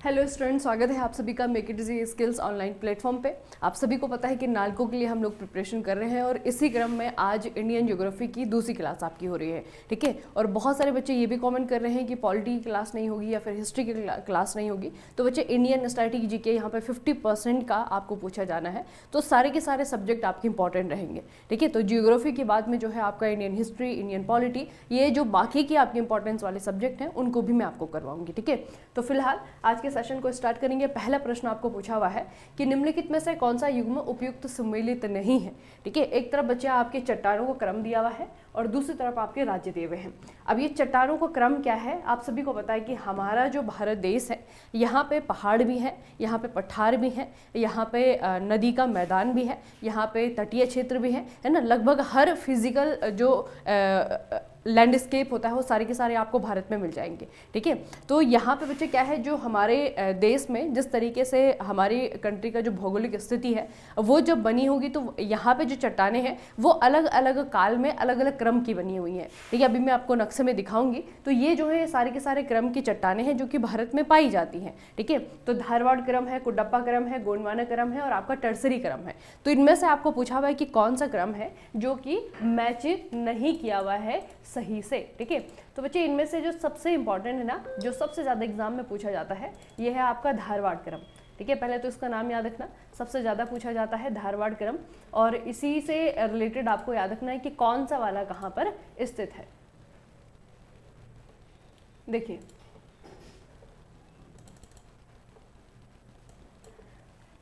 Hello student, स्वागत है आप सभी का make it easy skills online platform पे। आप सभी को पता है कि नालको के लिए हम लोग प्रिपरेशन कर रहे हैं और इसी क्रम में आज इंडियन ज्योग्राफी की दूसरी क्लास आपकी हो रही है, ठीक है। और बहुत सारे बच्चे ये भी कमेंट कर रहे हैं कि पॉलिटी की क्लास नहीं होगी या फिर हिस्ट्री की क्लास नहीं होगी। तो बच्चे इंडियन स्टैटिक जीके यहाँ पर 50% का आपको पूछा जाना है, तो सारे के सारे सब्जेक्ट आपके इंपॉर्टेंट रहेंगे, ठीक है। तो ज्योग्राफी के बाद में जो है आपका इंडियन हिस्ट्री, इंडियन पॉलिटी, ये जो बाकी की आपके इंपॉर्टेंस वाले सब्जेक्ट हैं उनको भी मैं आपको करवाऊंगी, ठीक है। तो फिलहाल आज के सेशन को स्टार्ट करेंगे। पहला प्रश्न आपको पूछा हुआ है कि निम्नलिखित में से कौन सा युग्म उपयुक्त सम्मिलित नहीं है, ठीक है। एक तरफ बच्चे आपके चट्टानों को क्रम दिया हुआ है और दूसरी तरफ आपके राज्य दिए हुए हैं। अब ये चट्टानों का क्रम क्या है, आप सभी को पता है कि हमारा जो भारत देश है यहाँ पे पहाड़ भी है, यहाँ पे पठार भी है, यहाँ पे नदी का मैदान भी है, यहाँ पे तटीय क्षेत्र भी है ना। लगभग हर फिजिकल जो लैंडस्केप होता है वो सारे के सारे आपको भारत में मिल जाएंगे, ठीक है। तो यहाँ पे बच्चे क्या है, जो हमारे देश में जिस तरीके से हमारी कंट्री का जो भौगोलिक स्थिति है वो जब बनी होगी तो यहाँ पे जो चट्टानें हैं वो अलग अलग काल में अलग अलग क्रम की बनी हुई हैं, ठीक है। अभी मैं आपको नक्शे में दिखाऊंगी। तो ये जो है सारे के सारे क्रम की चट्टानें हैं जो कि भारत में पाई जाती हैं, ठीक है। तो धारवाड़ क्रम है, कुडप्पा क्रम है, गोंडवाना क्रम है और आपका टर्सरी क्रम है। तो इनमें से आपको पूछा हुआ है कि कौन सा क्रम है जो कि मैच नहीं किया हुआ है सही से, ठीक है। तो बच्चे इनमें से जो सबसे इंपॉर्टेंट है ना, जो सबसे ज्यादा एग्जाम में पूछा जाता है, ये है आपका धारवाड़ क्रम, ठीक है। पहले तो इसका नाम याद रखना, सबसे ज्यादा पूछा जाता है धारवाड़ क्रम, और इसी से रिलेटेड आपको याद रखना है कि कौन सा वाला कहां पर स्थित है। देखिए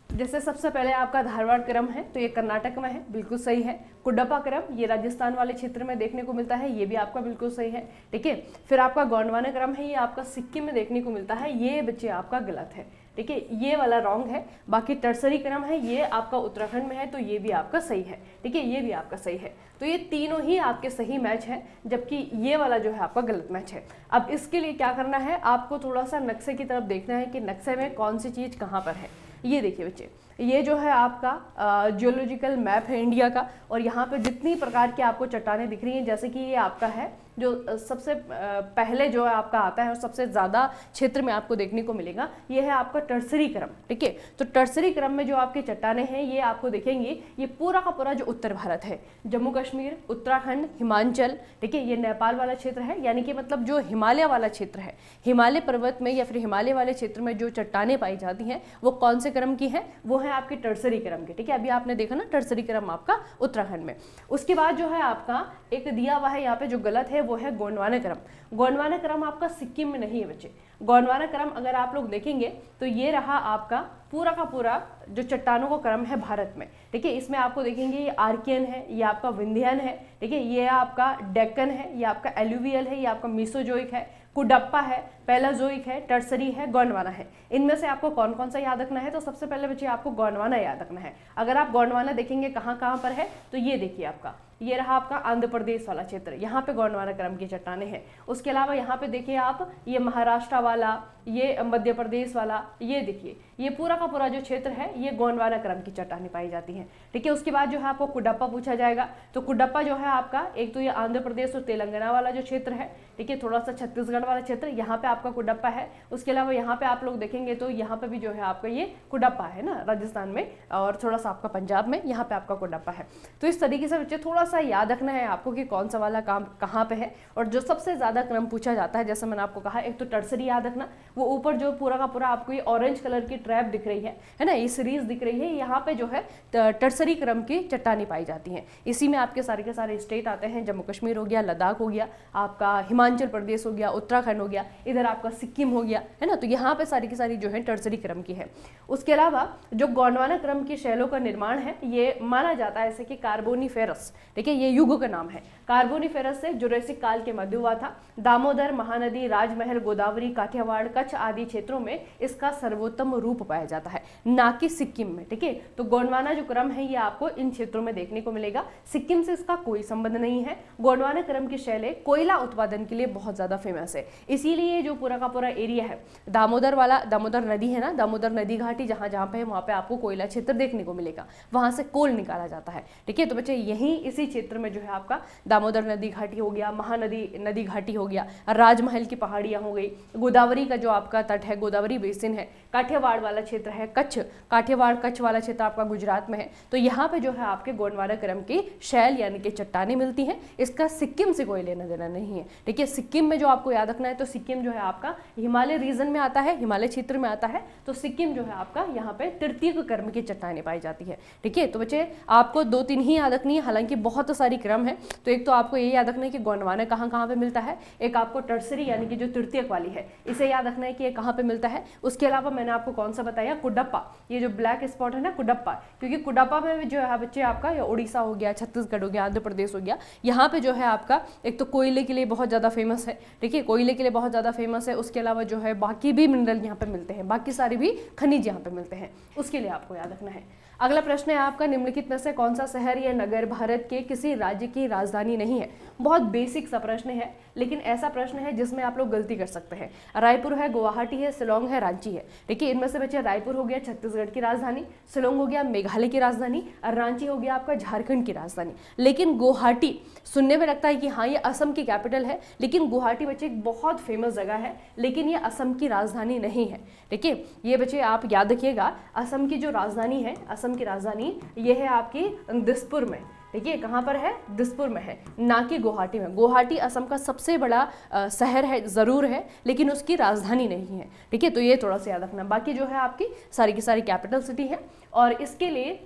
जैसे सबसे पहले आपका धारवाड़ क्रम है तो ये कर्नाटक में है, बिल्कुल सही है। कुडप्पा क्रम ये राजस्थान वाले क्षेत्र में देखने को मिलता है, ये भी आपका बिल्कुल सही है, ठीक है। फिर आपका गोंडवाना क्रम है, ये आपका सिक्किम में देखने को मिलता है, ये बच्चे आपका गलत है, ठीक है, ये वाला रॉन्ग है। बाकी टर्सरी क्रम है, ये आपका उत्तराखंड में है, तो ये भी आपका सही है, ठीक है, ये भी आपका सही है। तो ये तीनों ही आपके सही मैच है, जबकि ये वाला जो है आपका गलत मैच है। अब इसके लिए क्या करना है, आपको थोड़ा सा नक्शे की तरफ देखना है कि नक्शे में कौन सी चीज़ कहाँ पर है। ये देखिए बच्चे, ये जो है आपका जियोलॉजिकल मैप है इंडिया का, और यहाँ पे जितनी प्रकार की आपको चट्टानें दिख रही हैं, जैसे कि ये आपका है जो सबसे पहले जो है आपका आता है और सबसे ज़्यादा क्षेत्र में आपको देखने को मिलेगा, ये है आपका टर्सरी क्रम, ठीक है। तो टर्सरी क्रम में जो आपके चट्टानें हैं ये आपको देखेंगे, ये पूरा का पूरा जो उत्तर भारत है, जम्मू कश्मीर, उत्तराखंड, हिमाचल, ठीक है, ये नेपाल वाला क्षेत्र है, यानी कि मतलब जो हिमालय वाला क्षेत्र है, हिमालय पर्वत में या फिर हिमालय वाले क्षेत्र में जो चट्टानें पाई जाती हैं वो कौन से क्रम की है, वो है आपकी टर्सरी क्रम की, ठीक है। अभी आपने देखा ना टर्सरी क्रम आपका उत्तराखंड में। उसके बाद जो है आपका एक दिया हुआ है यहाँ पे जो गलत है, वो है गोंडवाना क्रम। गोंडवाना क्रम आपका सिक्किम में नहीं है बच्चे। गोंडवाना क्रम अगर आप लोग देखेंगे तो ये रहा आपका पूरा का पूरा जो चट्टानों का क्रम है भारत में, ठीक है। इसमें आपको देखेंगे ये आर्कियन है, ये आपका विंध्यान है, ठीक है, ये आपका डेक्कन है, ये आपका एलुवियल है, ये आपका मीसोजोइक है, कुडप्पा है, पैलाजोइक है, टर्सरी है, गोंडवाना है। इनमें से आपको कौन कौन सा याद रखना है, तो सबसे पहले बच्चे आपको गोंडवाना याद रखना है। अगर आप गोंडवाना देखेंगे कहाँ कहाँ पर है, तो ये देखिए आपका, ये रहा आपका आंध्र प्रदेश वाला क्षेत्र, यहाँ पे गोंडवाना क्रम की चट्टानें हैं। उसके अलावा यहाँ पे देखिए आप, ये महाराष्ट्र वाला, ये मध्य प्रदेश वाला, ये देखिए ये पूरा का पूरा जो क्षेत्र है ये गोंडवाना क्रम की चट्टानें पाई जाती हैं, ठीक है। उसके बाद जो है आपको कुडप्पा पूछा जाएगा। तो कुडप्पा जो है आपका एक तो ये आंध्र प्रदेश और तेलंगाना वाला जो क्षेत्र है, ठीक है, थोड़ा सा छत्तीसगढ़ वाला क्षेत्र, यहाँ पे आपका कुडप्पा है। उसके अलावा यहाँ पे आप लोग देखेंगे तो यहाँ पे भी जो है आपका ये कुडप्पा है ना राजस्थान में, और थोड़ा सा आपका पंजाब में, यहाँ पे आपका कुडप्पा है। तो इस तरीके से बच्चे थोड़ा सा याद रखना है आपको कि कौन सा वाला काम कहाँ पे है। और जो सबसे ज्यादा क्रम पूछा जाता है, जैसे मैंने आपको कहा, एक तो टर्सरी याद रखना, वो ऊपर जो पूरा का पूरा आपको ये ऑरेंज कलर की ट्रैप दिख रही है ना, ये सीरीज दिख रही है, यहाँ पे जो है टर्सरी क्रम की चट्टानें पाई जाती हैं। इसी में आपके सारे के सारे स्टेट आते हैं, जम्मू कश्मीर हो गया, लद्दाख हो गया, आपका हिमाचल प्रदेश हो गया, उत्तराखंड हो गया, इधर आपका सिक्किम हो गया, है ना। तो यहाँ पे सारी की सारी जो है टर्सरी क्रम की है। उसके अलावा जो गोंडवाना क्रम की शैलों का निर्माण है ये माना जाता है ऐसे कि कार्बोनिफेरस, ठीक है, ये युग का नाम है। कार्बोनिफेरस से जुरेसिक काल के मध्य हुआ था। दामोदर, महानदी, राजमहल, गोदावरी, काठियावाड़, कच्छ आदि क्षेत्रों में इसका सर्वोत्तम रूप पाया जाता है, ना कि सिक्किम में, ठीक है। तो गोंडवाना जो क्रम है ये आपको इन क्षेत्रों में देखने को मिलेगा, सिक्किम से इसका कोई संबंध नहीं है। गोंडवाना क्रम की शैलें कोयला उत्पादन के लिए बहुत ज्यादा फेमस है, इसीलिए जो जो पूरा का पूरा एरिया है दामोदर वाला, दामोदर नदी है ना, दामोदर नदी घाटी जहाँ जहाँ पे है वहाँ पे आपको कोयला क्षेत्र देखने को मिलेगा, वहाँ से कोल निकाला जाता है। ठीक है, तो बच्चे यहीं इसी क्षेत्र में जो है आपका दामोदर नदी घाटी हो गया, महानदी नदी घाटी हो गया, राजमहल की पहाड़ियाँ हो गई, गोदावरी का जो आपका तट है, गोदावरी बेसिन है, काठियावाड़ वाला क्षेत्र है, कच्छ, काठियावाड़ कच्छ वाला क्षेत्र आपका गुजरात में है। तो यहाँ पे जो है आपके गोंडवाना क्रम की शैल यानी कि चट्टानें मिलती हैं। इसका सिक्किम से कोई लेना देना नहीं है। ठीक है, सिक्किम में जो आपको याद रखना है, तो सिक्किम जो है आपका हिमालय रीजन में आता है, हिमालय क्षेत्र में आता है। तो सिक्किम जो है आपका यहाँ पे तृतीयक क्रम की चट्टानें पाई जाती है। ठीक है, तो बच्चे आपको 2-3 ही याद रखनी है, हालांकि बहुत सारी क्रम है। तो एक तो आपको ये याद रखना है कि गोंडवाना कहाँ कहाँ पे मिलता है, एक आपको टर्सरी यानी कि जो तृतीयक वाली है इसे याद रखना है कि ये कहाँ पे मिलता है। उसके अलावा मैंने आपको कौन सा बताया, कुडप्पा, ये जो ब्लैक स्पॉट है ना कुडप्पा, क्योंकि कुडप्पा में जो है बच्चे आपका उड़ीसा हो गया, छत्तीसगढ़ हो गया, आंध्र प्रदेश हो गया, यहाँ पे जो है आपका एक तो कोयले के लिए बहुत ज़्यादा फेमस है। ठीक है, कोयले के लिए बहुत ज़्यादा फेमस है। उसके अलावा जो है बाकी भी मिनरल यहाँ पे मिलते हैं, बाकी सारे भी खनिज यहाँ पे मिलते हैं, उसके लिए आपको याद रखना है। अगला प्रश्न है आपका, निम्नलिखित में से कौन सा शहर या नगर भारत के किसी राज्य की राजधानी नहीं है। बहुत बेसिक सा प्रश्न है, लेकिन ऐसा प्रश्न है जिसमें आप लोग गलती कर सकते हैं। रायपुर है, गुवाहाटी है, शिलोंग है, रांची है। देखिए इनमें से बच्चे रायपुर हो गया छत्तीसगढ़ की राजधानी, शिलोंग हो गया मेघालय की राजधानी, और रांची हो गया आपका झारखंड की राजधानी। लेकिन गुवाहाटी सुनने में लगता है कि हाँ ये असम की कैपिटल है, लेकिन गुवाहाटी बच्चे एक बहुत फेमस जगह है, लेकिन ये असम की राजधानी नहीं है। ठीक है, ये बच्चे आप याद रखिएगा, असम की जो राजधानी है, असम की राजधानी ये है आपकी दिसपुर में। देखिए कहाँ पर है, दिसपुर में है, ना कि गुवाहाटी में। गुवाहाटी असम का सबसे बड़ा शहर है ज़रूर है, लेकिन उसकी राजधानी नहीं है। ठीक है, तो ये थोड़ा सा याद रखना। बाकी जो है आपकी सारी की सारी कैपिटल सिटी है। और इसके लिए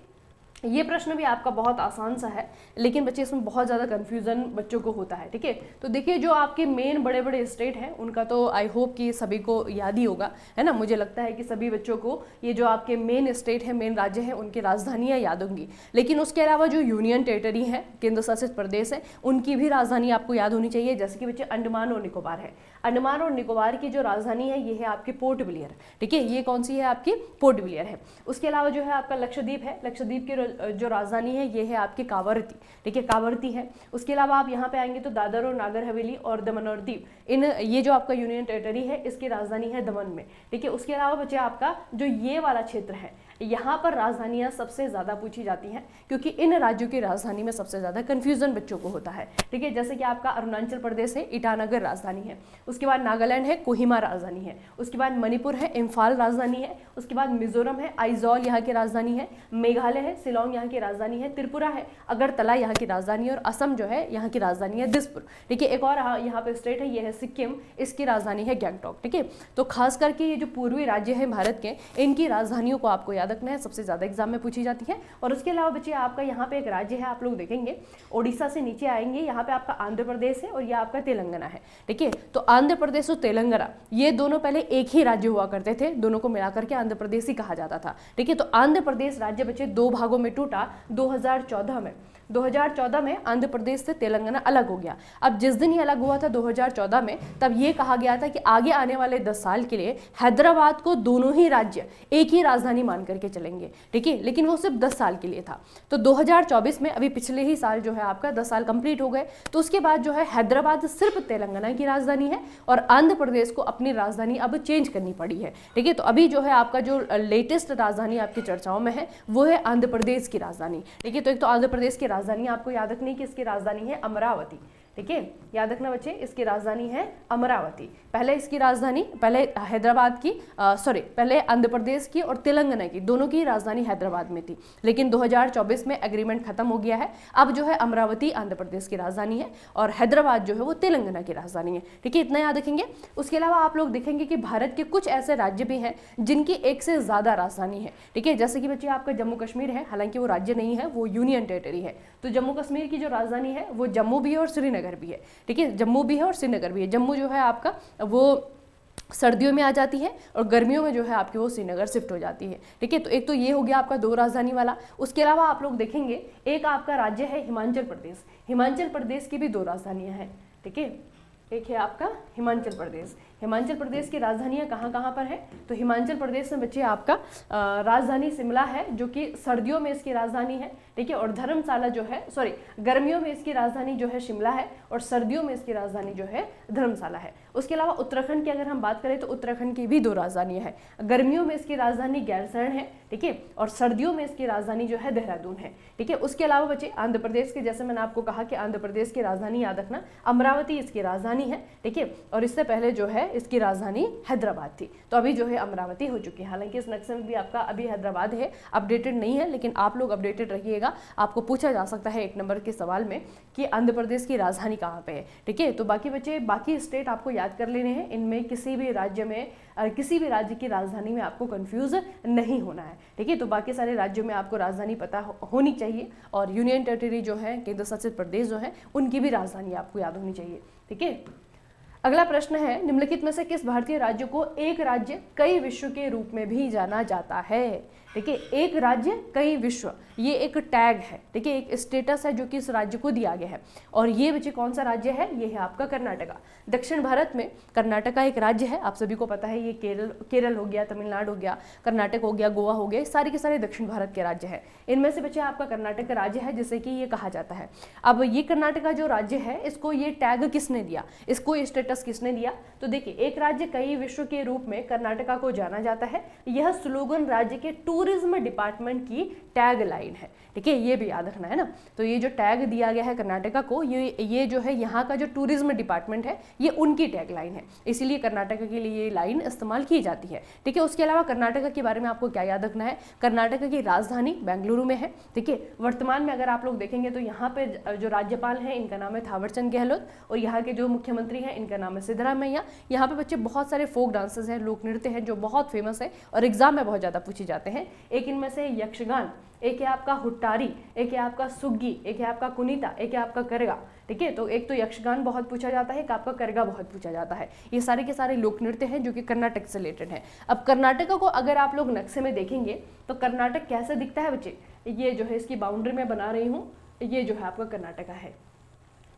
ये प्रश्न भी आपका बहुत आसान सा है, लेकिन बच्चे इसमें बहुत ज़्यादा कन्फ्यूज़न बच्चों को होता है। ठीक है, तो देखिए जो आपके मेन बड़े बड़े स्टेट हैं उनका तो आई होप कि सभी को याद ही होगा, है ना। मुझे लगता है कि सभी बच्चों को ये जो आपके मेन स्टेट हैं, मेन राज्य हैं, उनकी राजधानियाँ याद होंगी। लेकिन उसके अलावा जो यूनियन टेरिटरी है, केंद्र शासित प्रदेश है, उनकी भी राजधानी आपको याद होनी चाहिए। जैसे कि बच्चे अंडमान और निकोबार है, अंडमान और निकोबार की जो राजधानी है ये है आपकी पोर्ट ब्लेयर। ठीक है, ये कौन सी है आपकी, पोर्ट ब्लेयर है। उसके अलावा जो है आपका लक्षद्वीप है, लक्षद्वीप की जो राजधानी है ये है आपकी कावरती। ठीक है, कावरती है। उसके अलावा आप यहाँ पे आएंगे तो दादर और नागर हवेली और दमन और दीव, इन ये जो आपका यूनियन टेरिटरी है इसकी राजधानी है दमन में। ठीक है, उसके अलावा बच्चे आपका जो ये वाला क्षेत्र है यहाँ पर राजधानियाँ सबसे ज़्यादा पूछी जाती हैं, क्योंकि इन राज्यों की राजधानी में सबसे ज़्यादा कन्फ्यूजन बच्चों को होता है। ठीक है, जैसे कि आपका अरुणाचल प्रदेश है, ईटानगर राजधानी है। उसके बाद नागालैंड है, कोहिमा राजधानी है। उसके बाद मणिपुर है, इम्फाल राजधानी है। उसके बाद मिजोरम है, आइजॉल यहाँ की राजधानी है। मेघालय है, शिलोंग यहाँ की राजधानी है। त्रिपुरा है, अगरतला यहाँ की राजधानी है। और असम जो है यहाँ की राजधानी है दिसपुर। ठीक है, एक और यहाँ पे स्टेट है, ये है सिक्किम, इसकी राजधानी है गैंगटॉक। ठीक है, तो खास करके ये जो पूर्वी राज्य है भारत के, इनकी राजधानियों को आपको याद रखना है, सबसे ज़्यादा एग्जाम में पूछी जाती है। और उसके अलावा बच्चे आपका यहाँ पे एक राज्य है, आप लोग देखेंगे ओडिशा से नीचे आएंगे, यहाँ पे आपका आंध्र प्रदेश है और ये आपका तेलंगाना है। ठीक है, तो आंध्र प्रदेश और तेलंगाना ये दोनों पहले एक ही राज्य हुआ करते थे, दोनों को मिलाकर के आंध्र प्रदेश ही कहा जाता था। ठीक है, तो आंध्र प्रदेश राज्य बच्चे 2 भागों में टूटा 2014 में। 2014 में आंध्र प्रदेश से तेलंगाना अलग हो गया। अब जिस दिन ये अलग हुआ था 2014 में, तब ये कहा गया था कि आगे आने वाले 10 साल के लिए हैदराबाद को दोनों ही राज्य एक ही राजधानी मान करके चलेंगे। ठीक है, लेकिन वो सिर्फ 10 साल के लिए था। तो 2024 में, अभी पिछले ही साल जो है आपका 10 साल कंप्लीट हो गए, तो उसके बाद जो है हैदराबाद सिर्फ तेलंगाना की राजधानी है और आंध्र प्रदेश को अपनी राजधानी अब चेंज करनी पड़ी है। ठीक है, तो अभी जो है आपका जो लेटेस्ट राजधानी आपकी चर्चाओं में है वो है आंध्र प्रदेश की राजधानी। ठीक है, तो एक तो आंध्र प्रदेश की राजधानी आपको याद रखनी है कि इसकी राजधानी है अमरावती। ठीक है, याद रखना बच्चे, इसकी राजधानी है अमरावती। पहले इसकी राजधानी, पहले हैदराबाद की पहले आंध्र प्रदेश की और तेलंगाना की, दोनों की राजधानी हैदराबाद में थी। लेकिन 2024 में एग्रीमेंट खत्म हो गया है। अब जो है अमरावती आंध्र प्रदेश की राजधानी है और हैदराबाद जो है वो तेलंगाना की राजधानी है। ठीक है, इतना याद रखेंगे। उसके अलावा आप लोग देखेंगे कि भारत के कुछ ऐसे राज्य भी हैं जिनकी एक से ज़्यादा राजधानी है। ठीक है, जैसे कि बच्चे आपका जम्मू कश्मीर है, हालांकि वो राज्य नहीं है, वो यूनियन टेरिटरी है। तो जम्मू कश्मीर की जो राजधानी है वो जम्मू भी है और श्रीनगर भी है। ठीक है, जम्मू भी है और श्रीनगर भी है। जम्मू जो है आपका वो सर्दियों में आ जाती है और गर्मियों में जो है आपकी वो श्रीनगर शिफ्ट हो जाती है। ठीक है, तो एक तो ये हो गया आपका 2 राजधानी वाला। उसके अलावा आप लोग देखेंगे एक आपका राज्य है हिमाचल प्रदेश। हिमाचल प्रदेश की भी 2 राजधानियां हैं। ठीक है, एक है आपका हिमाचल प्रदेश, हिमाचल प्रदेश की राजधानियां कहाँ कहाँ पर है? तो हिमाचल प्रदेश में बच्चे आपका राजधानी शिमला है जो कि सर्दियों में इसकी राजधानी है, ठीक है। और धर्मशाला जो है, सॉरी, गर्मियों में इसकी राजधानी जो है शिमला है और सर्दियों में इसकी राजधानी जो है धर्मशाला है। उसके अलावा उत्तराखंड की अगर हम बात करें तो उत्तराखंड की भी 2 राजधानियां हैं। गर्मियों में इसकी राजधानी गैरसैंण है, ठीक है, और सर्दियों में इसकी राजधानी जो है देहरादून है, ठीक है। उसके अलावा बच्चे आंध्र प्रदेश के, जैसे मैंने आपको कहा कि आंध्र प्रदेश की राजधानी याद रखना अमरावती इसकी राजधानी है, ठीक है। और इससे पहले जो है इसकी राजधानी हैदराबाद थी, तो अभी जो है अमरावती हो चुकी है। हालांकि इस नक्शे में भी आपका अभी हैदराबाद है, अपडेटेड नहीं है, लेकिन आप लोग अपडेटेड रहिएगा। आपको पूछा जा सकता है 1 नंबर के सवाल में कि आंध्र प्रदेश की राजधानी कहाँ पे है, ठीक है। तो बाकी बच्चे बाकी स्टेट आपको याद कर लेने हैं। इनमें किसी भी राज्य में किसी भी राज्य की राजधानी में आपको कंफ्यूज नहीं होना है, ठीक है। तो बाकी सारे राज्यों में आपको राजधानी पता होनी चाहिए, और यूनियन टेरिटरी जो है, केंद्र शासित प्रदेश जो है, उनकी भी राजधानी आपको याद होनी चाहिए, ठीक है। अगला प्रश्न है, निम्नलिखित में से किस भारतीय राज्य को एक राज्य कई विश्व के रूप में भी जाना जाता है? ठीक है, एक राज्य कई विश्व, ये एक टैग है, ठीक है, एक स्टेटस है जो कि इस राज्य को दिया गया है। और ये बच्चे कौन सा राज्य है? ये है आपका कर्नाटका। दक्षिण भारत में कर्नाटका एक राज्य है, आप सभी को पता है। ये केरल हो गया, तमिलनाडु हो गया, कर्नाटक हो गया, गोवा हो गया, सारे के सारे दक्षिण भारत के राज्य हैं। इनमें से बच्चे आपका कर्नाटक राज्य है, जिसे कि ये कहा जाता है। अब ये कर्नाटका जो राज्य है, इसको ये टैग किसने दिया, इसको ये स्टेटस किसने दिया? तो देखिए, एक राज्य कई विश्व के रूप में कर्नाटका को जाना जाता है। यह स्लोगन राज्य के टूरिज्म डिपार्टमेंट की टैग लाइन है, ठीक है, ये भी याद रखना है ना। तो ये जो टैग दिया गया है कर्नाटका को, ये जो है यहाँ का जो टूरिज्म डिपार्टमेंट है, ये उनकी टैग लाइन है, इसीलिए कर्नाटका के लिए ये लाइन इस्तेमाल की जाती है, ठीक है। उसके अलावा कर्नाटका के बारे में आपको क्या याद रखना है? कर्नाटका की राजधानी बेंगलुरु में है, ठीक है। वर्तमान में अगर आप लोग देखेंगे तो यहाँ पे जो राज्यपाल हैं, इनका नाम है थावरचंद गहलोत, और यहाँ के जो मुख्यमंत्री हैं, इनका नाम है सिद्धरामैया। यहाँ पे बच्चे बहुत सारे फोक डांसेस हैं, लोक नृत्य हैं जो बहुत फेमस है और एग्जाम में बहुत ज़्यादा पूछे जाते हैं। एक इनमें से यक्षगान, एक है आपका हुट्टारी, एक है आपका सुग्गी, एक है आपका कुनीता, एक है आपका करगा, ठीक है। तो एक तो यक्षगान बहुत पूछा जाता है, एक आपका करगा बहुत पूछा जाता है। ये सारे के सारे लोक नृत्य हैं जो कि कर्नाटक से रिलेटेड है। अब कर्नाटक को अगर आप लोग नक्शे में देखेंगे तो कर्नाटक कैसे दिखता है बच्चे? ये जो है इसकी बाउंड्री में बना रही हूँ, ये जो है आपका कर्नाटका है,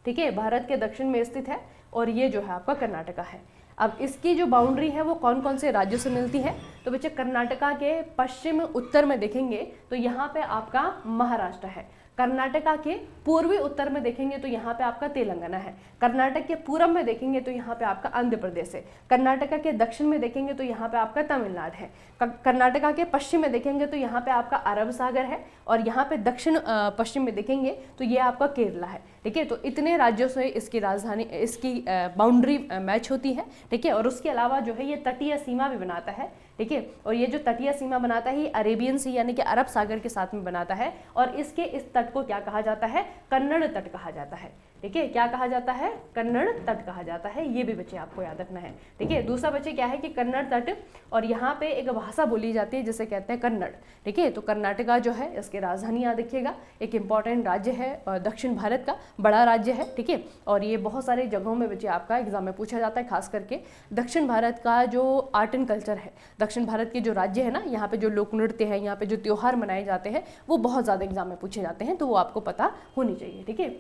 ठीक है, भारत के दक्षिण में स्थित है, और ये जो है आपका कर्नाटका है। अब इसकी जो बाउंड्री है वो कौन कौन से राज्यों से मिलती है? तो बच्चे कर्नाटका के पश्चिम उत्तर में देखेंगे तो यहाँ पे आपका महाराष्ट्र है। कर्नाटका के पूर्वी उत्तर में देखेंगे तो यहाँ पे आपका तेलंगाना है। कर्नाटक के पूर्व में देखेंगे तो यहाँ पे आपका आंध्र प्रदेश है। कर्नाटका के दक्षिण में देखेंगे तो यहाँ पे आपका तमिलनाडु है। कर्नाटका के पश्चिम में देखेंगे तो यहाँ पे आपका अरब सागर है, और यहाँ पे दक्षिण पश्चिम में देखेंगे तो ये आपका केरला है, ठीक है। तो इतने राज्यों से इसकी राजधानी, इसकी बाउंड्री मैच होती है, ठीक है। और उसके अलावा जो है ये तटीय सीमा भी बनाता है, ठीक है। और ये जो तटीय सीमा बनाता है, ये अरेबियन सी यानी कि अरब सागर के साथ में बनाता है, और इसके इस तट को क्या कहा जाता है? कन्नड़ तट कहा जाता है, ठीक है। क्या कहा जाता है? कन्नड़ तट कहा जाता है। ये भी बच्चे आपको याद रखना है, ठीक है। दूसरा बच्चे क्या है कि कन्नड़ तट, और यहाँ पे एक भाषा बोली जाती है जिसे कहते हैं कन्नड़, ठीक है। तो कर्नाटका जो है इसकी राजधानी याद रखिएगा, एक इंपॉर्टेंट राज्य है और दक्षिण भारत का बड़ा राज्य है, ठीक है। और ये बहुत सारे जगहों में बच्चे आपका एग्जाम में पूछा जाता है, खास करके दक्षिण भारत का जो आर्ट एंड कल्चर है, दक्षिण भारत के जो राज्य है ना, यहाँ पे जो लोक नृत्य है, यहाँ पे जो त्योहार मनाए जाते हैं, वो बहुत ज़्यादा एग्जाम में पूछे जाते हैं, तो वो आपको पता होनी चाहिए, ठीक है।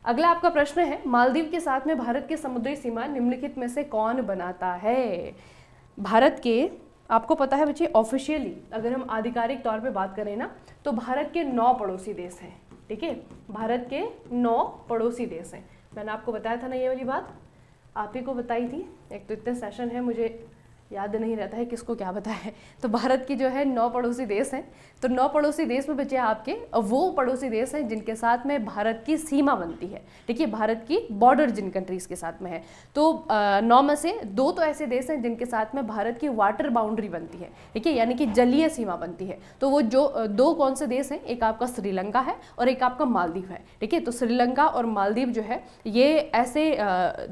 अगला आपका प्रश्न है, मालदीव के साथ में भारत की समुद्री सीमा निम्नलिखित में से कौन बनाता है? भारत के, आपको पता है बच्चे, ऑफिशियली अगर हम आधिकारिक तौर पे बात करें ना, तो भारत के 9 पड़ोसी देश हैं, ठीक है। भारत के 9 पड़ोसी देश हैं। मैंने आपको बताया था ना ये वाली बात, आप ही को बताई थी। एक तो इतने सेशन है, मुझे याद नहीं रहता है किसको क्या बताया है। तो भारत की जो है 9 पड़ोसी देश हैं। तो 9 पड़ोसी देश में बचे आपके वो पड़ोसी देश हैं जिनके साथ में भारत की सीमा बनती है, ठीक है, भारत की बॉर्डर जिन कंट्रीज के साथ में है। तो 9 में से 2 तो ऐसे देश हैं जिनके साथ में भारत की वाटर बाउंड्री बनती है, ठीक है, यानी कि जलीय सीमा बनती है। तो वो जो 2 कौन से देश हैं? एक आपका श्रीलंका है और एक आपका मालदीव है, ठीक है। तो श्रीलंका और मालदीव जो है ये ऐसे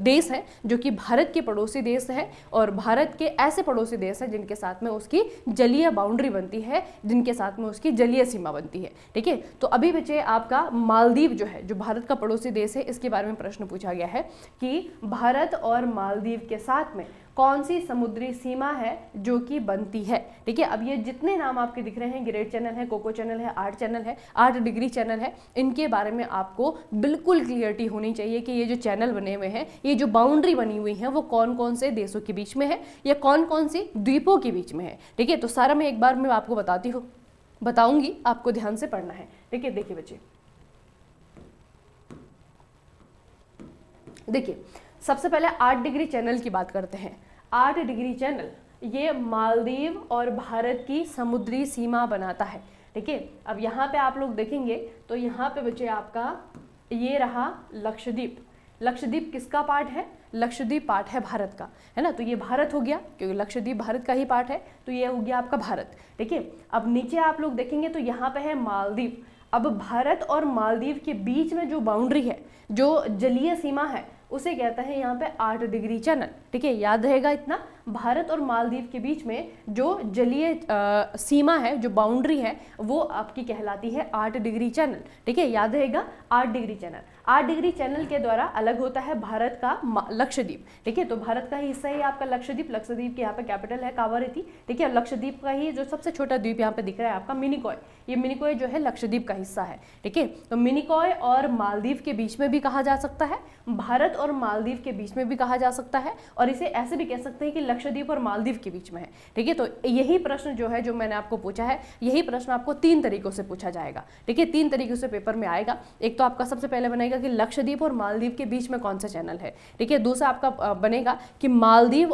देश हैं जो कि भारत के पड़ोसी देश हैं, और भारत के ऐसे पड़ोसी देश हैं जिनके साथ में उसकी जलीय बाउंड्री बनती है, जिनके साथ में उसकी जलीय सीमा बनती है, ठीक है। तो अभी बचे आपका मालदीव जो है, जो भारत का पड़ोसी देश है, इसके बारे में प्रश्न पूछा गया है कि भारत और मालदीव के साथ में कौन सी समुद्री सीमा है जो कि बनती है। ठीक है, अब ये जितने नाम आपके दिख रहे हैं, ग्रेट चैनल है, कोको चैनल है, 8 चैनल है, 8 डिग्री चैनल है, इनके बारे में आपको बिल्कुल क्लियरिटी होनी चाहिए कि ये जो चैनल बने हुए हैं, ये जो बाउंड्री बनी हुई है वो कौन कौन से देशों के बीच में है या कौन कौन सी द्वीपों के बीच में है। ठीक है, तो सारा मैं एक बार मैं आपको बताऊंगी, आपको ध्यान से पढ़ना है। ठीक है, देखिए बच्चे, देखिए सबसे पहले 8 डिग्री चैनल की बात करते हैं। 8 डिग्री चैनल ये मालदीव और भारत की समुद्री सीमा बनाता है। ठीक है, अब यहाँ पे आप लोग देखेंगे तो यहाँ पे बच्चे आपका ये रहा लक्षद्वीप। लक्षद्वीप किसका पार्ट है? लक्षद्वीप पार्ट है भारत का, है ना। तो ये भारत हो गया क्योंकि लक्षद्वीप भारत का ही पार्ट है, तो ये हो गया आपका भारत। ठीक है, अब नीचे आप लोग देखेंगे तो यहाँ पे है मालदीव। अब भारत और मालदीव के बीच में जो बाउंड्री है, जो जलीय सीमा है, उसे कहते हैं यहाँ पे 8 डिग्री चैनल। ठीक है, याद रहेगा इतना। भारत और मालदीव के बीच में जो जलीय सीमा है, जो बाउंड्री है, वो आपकी कहलाती है 8 डिग्री चैनल। ठीक है, याद रहेगा 8 डिग्री चैनल। 8 डिग्री चैनल के द्वारा अलग होता है भारत का लक्षद्वीप। ठीक है, तो भारत का ही हिस्सा है आपका लक्षद्वीप। लक्षद्वीप के यहाँ पे कैपिटल है कावारती। ठीक है, लक्षद्वीप का ही जो सबसे छोटा द्वीप यहाँ पे दिख रहा है आपका मिनिकॉय, ये मिनिकॉय जो है लक्षद्वीप का हिस्सा है। ठीक है, तो मिनिकॉय और मालदीव के बीच में भी कहा जा सकता है, भारत और मालदीव के बीच में भी कहा जा सकता है, और इसे ऐसे भी कह सकते हैं कि लक्षद्वीप और मालदीव के बीच में है। ठीक है, तो यही प्रश्न जो है, जो मैंने आपको पूछा है, यही प्रश्न आपको 3 तरीकों से पूछा जाएगा। ठीक है, 3 तरीकों से पेपर में आएगा। एक तो आपका सबसे पहले बनेगा कि लक्षद्वीप और मालदीव के बीच में कौन सा चैनल है। ठीक है, दूसरा आपका बनेगा कि मालदीव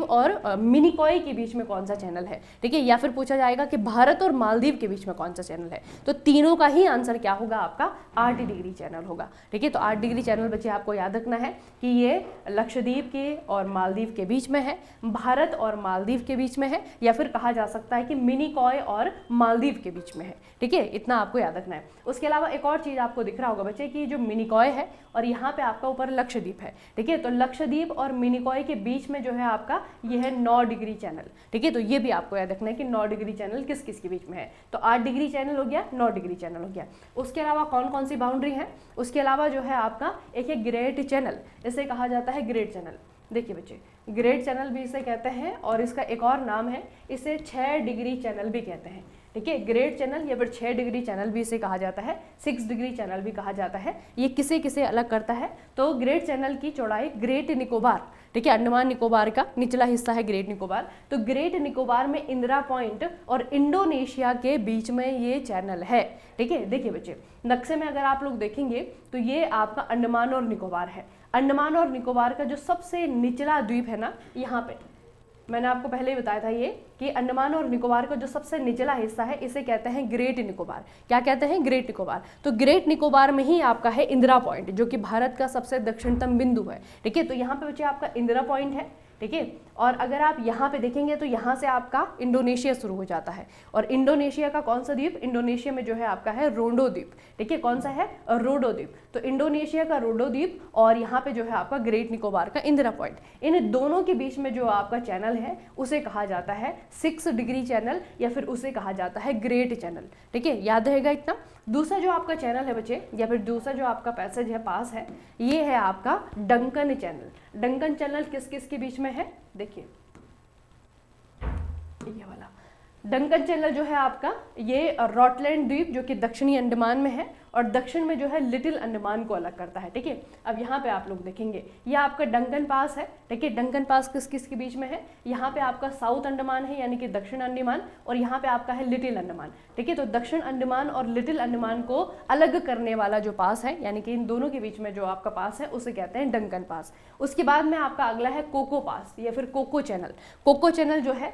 और मिनिकॉय के बीच में कौन सा चैनल है। ठीक है, या फिर पूछा जाएगा कि भारत और मालदीव के बीच में कौन सा चैनल है। तो तीनों का ही आंसर क्या होगा? आपका 8 डिग्री चैनल होगा। ठीक है, तो 8 डिग्री चैनल बच्चे आपको याद रखना है कि ये लक्षद्वीप के और मालदीव के बीच में है, भारत और मालदीव के बीच में है, या फिर कहा जा सकता है कि मिनिकॉय और मालदीव के बीच में है। ठीक है, इतना आपको याद रखना है। उसके अलावा एक और चीज आपको दिख रहा होगा बच्चे कि जो मिनिकॉय है और यहाँ पे आपका ऊपर लक्षद्वीप है। ठीक है, तो लक्षद्वीप और मिनिकॉय के बीच में जो है आपका ये है 9 डिग्री चैनल। ठीक है, तो ये भी आपको याद रखना है कि 9 डिग्री चैनल किस किस के बीच में है। तो 8 डिग्री चैनल हो गया, 9 डिग्री चैनल हो गया। उसके अलावा कौन कौन सी बाउंड्री है? उसके अलावा जो है आपका एक है ग्रेट चैनल, इसे कहा जाता है ग्रेट चैनल। देखिए बच्चे, ग्रेट चैनल भी इसे कहते हैं, और इसका एक और नाम है, इसे 6 डिग्री चैनल भी कहते हैं। ठीक है, ग्रेट चैनल या फिर 6 डिग्री चैनल भी इसे कहा जाता है, 6 डिग्री चैनल भी कहा जाता है। ये किसे किसे अलग करता है? तो ग्रेट चैनल की चौड़ाई ग्रेट निकोबार, ठीक है, अंडमान निकोबार का निचला हिस्सा है ग्रेट निकोबार, तो ग्रेट निकोबार में इंदिरा पॉइंट और इंडोनेशिया के बीच में ये चैनल है। ठीक है, देखिए बच्चे, नक्शे में अगर आप लोग देखेंगे तो ये आपका अंडमान और निकोबार है। अंडमान और निकोबार का जो सबसे निचला द्वीप है ना, यहाँ पे मैंने आपको पहले ही बताया था ये कि अंडमान और निकोबार का जो सबसे निचला हिस्सा है, इसे कहते हैं ग्रेट निकोबार। क्या कहते हैं? ग्रेट निकोबार। तो ग्रेट निकोबार में ही आपका है इंदिरा पॉइंट, जो कि भारत का सबसे दक्षिणतम बिंदु है। ठीक है, तो यहाँ पे बच्चे आपका इंदिरा पॉइंट है। ठीक है, और अगर आप यहाँ पे देखेंगे तो यहाँ से आपका इंडोनेशिया शुरू हो जाता है, और इंडोनेशिया का कौन सा द्वीप? इंडोनेशिया में जो है आपका है रोडो द्वीप। ठीक है, कौन सा है? रोडो द्वीप। तो इंडोनेशिया का रोडो द्वीप और यहाँ पे जो है आपका ग्रेट निकोबार का इंदिरा पॉइंट, इन दोनों के बीच में जो आपका चैनल है उसे कहा जाता है 6 डिग्री चैनल, या फिर उसे कहा जाता है ग्रेट चैनल। ठीक है, याद रहेगा इतना। दूसरा जो आपका चैनल है बच्चे, या फिर दूसरा जो आपका पैसेज है, पास है, ये है आपका डंकन चैनल। डंकन चैनल किस किस के बीच में है? देखिए ये वाला डंकन चैनल जो है आपका, ये रॉटलैंड द्वीप जो कि दक्षिणी अंडमान में है, और दक्षिण में जो है लिटिल अंडमान को अलग करता है। ठीक है, अब यहाँ पे आप लोग देखेंगे ये आपका डंकन पास है। ठीक है, डंकन पास किस किस के बीच में है? यहाँ पे आपका साउथ अंडमान है, यानी कि दक्षिण अंडमान, और यहाँ पे आपका है लिटिल अंडमान। ठीक है, तो दक्षिण अंडमान और लिटिल अंडमान को अलग करने वाला जो पास है, यानी कि इन दोनों के बीच में जो आपका पास है, उसे कहते हैं डंकन पास। उसके बाद में आपका अगला है कोको पास या फिर कोको चैनल। कोको चैनल जो है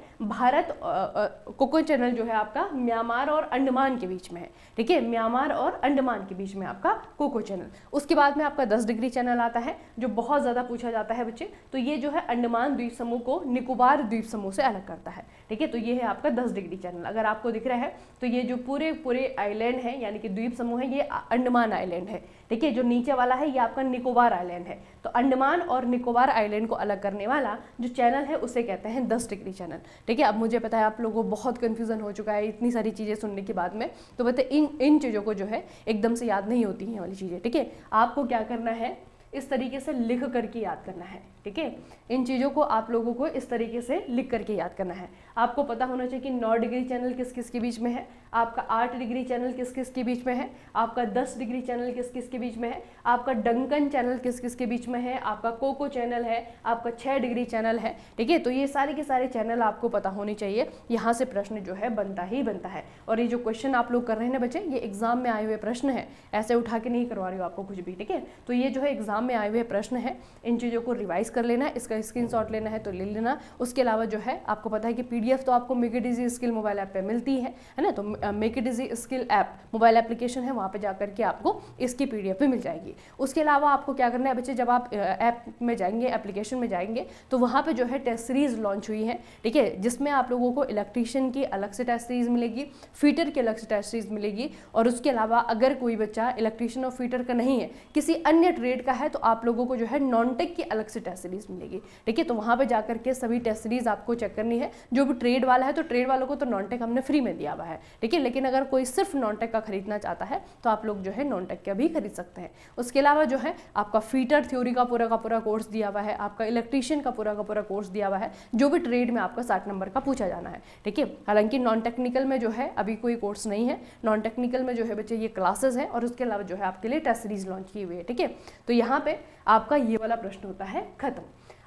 कोको चैनल जो है आपका म्यांमार और अंडमान के बीच में है। ठीक है, म्यांमार और अंडमान के बीच में आपका कोको चैनल। उसके बाद में आपका 10 डिग्री चैनल आता है, जो बहुत ज्यादा पूछा जाता है बच्चे। तो ये जो है अंडमान द्वीप समूह को निकोबार द्वीप समूह से अलग करता है। ठीक है, तो ये है आपका 10 डिग्री चैनल। अगर आपको दिख रहा है तो ये जो पूरे आइलैंड है, यानी कि द्वीप समूह है, ये अंडमान आइलैंड है। ठीक है, जो नीचे वाला है ये आपका निकोबार आइलैंड है। तो अंडमान और निकोबार आइलैंड को अलग करने वाला जो चैनल है उसे कहते हैं 10 डिग्री चैनल। ठीक है, अब मुझे पता है आप लोगों को बहुत कंफ्यूजन हो चुका है इतनी सारी चीजें सुनने के बाद में, तो बता इन चीजों को जो है एकदम से याद नहीं होती हैं वाली चीजें। ठीक है, आपको क्या करना है, इस तरीके से लिख करके याद करना है। ठीक है। इन चीज़ों को आप लोगों को इस तरीके से लिख करके याद करना है। आपको पता होना चाहिए कि 9 डिग्री चैनल किस किस के बीच में है, आपका 8 डिग्री चैनल किस किस के बीच में है, आपका 10 डिग्री चैनल किस किस के बीच में है, आपका डंकन चैनल किस किस के बीच में है, आपका कोको चैनल है, आपका 6 डिग्री चैनल है, ठीक है। तो ये सारे के सारे चैनल आपको पता होने चाहिए, यहाँ से प्रश्न जो है बनता ही बनता है। और ये जो क्वेश्चन आप लोग कर रहे हैं ना बच्चे, ये एग्जाम में आए हुए प्रश्न है, ऐसे उठा के नहीं करवा रही हो आपको कुछ भी, ठीक है। तो ये जो है एग्जाम में आए हुए प्रश्न है, इन चीज़ों को रिवाइज कर लेना है, इसका स्क्रीनशॉट लेना है तो ले लेना। उसके अलावा जो है आपको पता है कि पीडीएफ तो आपको make it easy skill mobile app पे मिलती है ना। तो make it easy skill app mobile application है, वहाँ पे जाकर के आपको इसकी पीडीएफ भी मिल जाएगी। उसके अलावा आपको क्या करना है बच्चे, जब आप ऐप में जाएंगे, एप्लीकेशन में जाएंगे, तो वहाँ पे जो है टेस्ट सीरीज लॉन्च हुई है, ठीक है, जिसमें आप लोगों को इलेक्ट्रीशियन की अलग से टेस्ट सीरीज मिलेगी, फीटर की अलग से टेस्ट सीरीज मिलेगी। और उसके अलावा अगर कोई बच्चा इलेक्ट्रीशियन और फीटर का नहीं है, किसी अन्य ट्रेड का है, तो आप लोगों को जो है नॉन टेक की अलग से टेस्ट सीरीज मिलेगी, ठीक है। तो वहाँ पे जाकर के सभी टेस्ट सीरीज आपको चेक करनी है। जो भी ट्रेड वाला है, तो ट्रेड वालों को तो नॉन टेक हमने फ्री में दिया हुआ है, ठीक है। लेकिन अगर कोई सिर्फ नॉन टेक का खरीदना चाहता है, तो आप लोग जो है नॉन टेक का भी खरीद सकते हैं। उसके अलावा जो है आपका फीटर थ्योरी का पूरा कोर्स दिया हुआ है, आपका इलेक्ट्रीशियन का पूरा कोर्स दिया हुआ है, जो भी ट्रेड में आपका 60 नंबर का पूछा जाना है, ठीक है। हालांकि नॉन टेक्निकल में जो है अभी कोई कोर्स नहीं है, नॉन टेक्निकल में जो है बच्चे ये क्लासेस हैं, और उसके अलावा जो है आपके लिए टेस्ट सीरीज लॉन्च की हुई है, ठीक है। तो यहाँ पे आपका ये वाला प्रश्न होता है खत्म।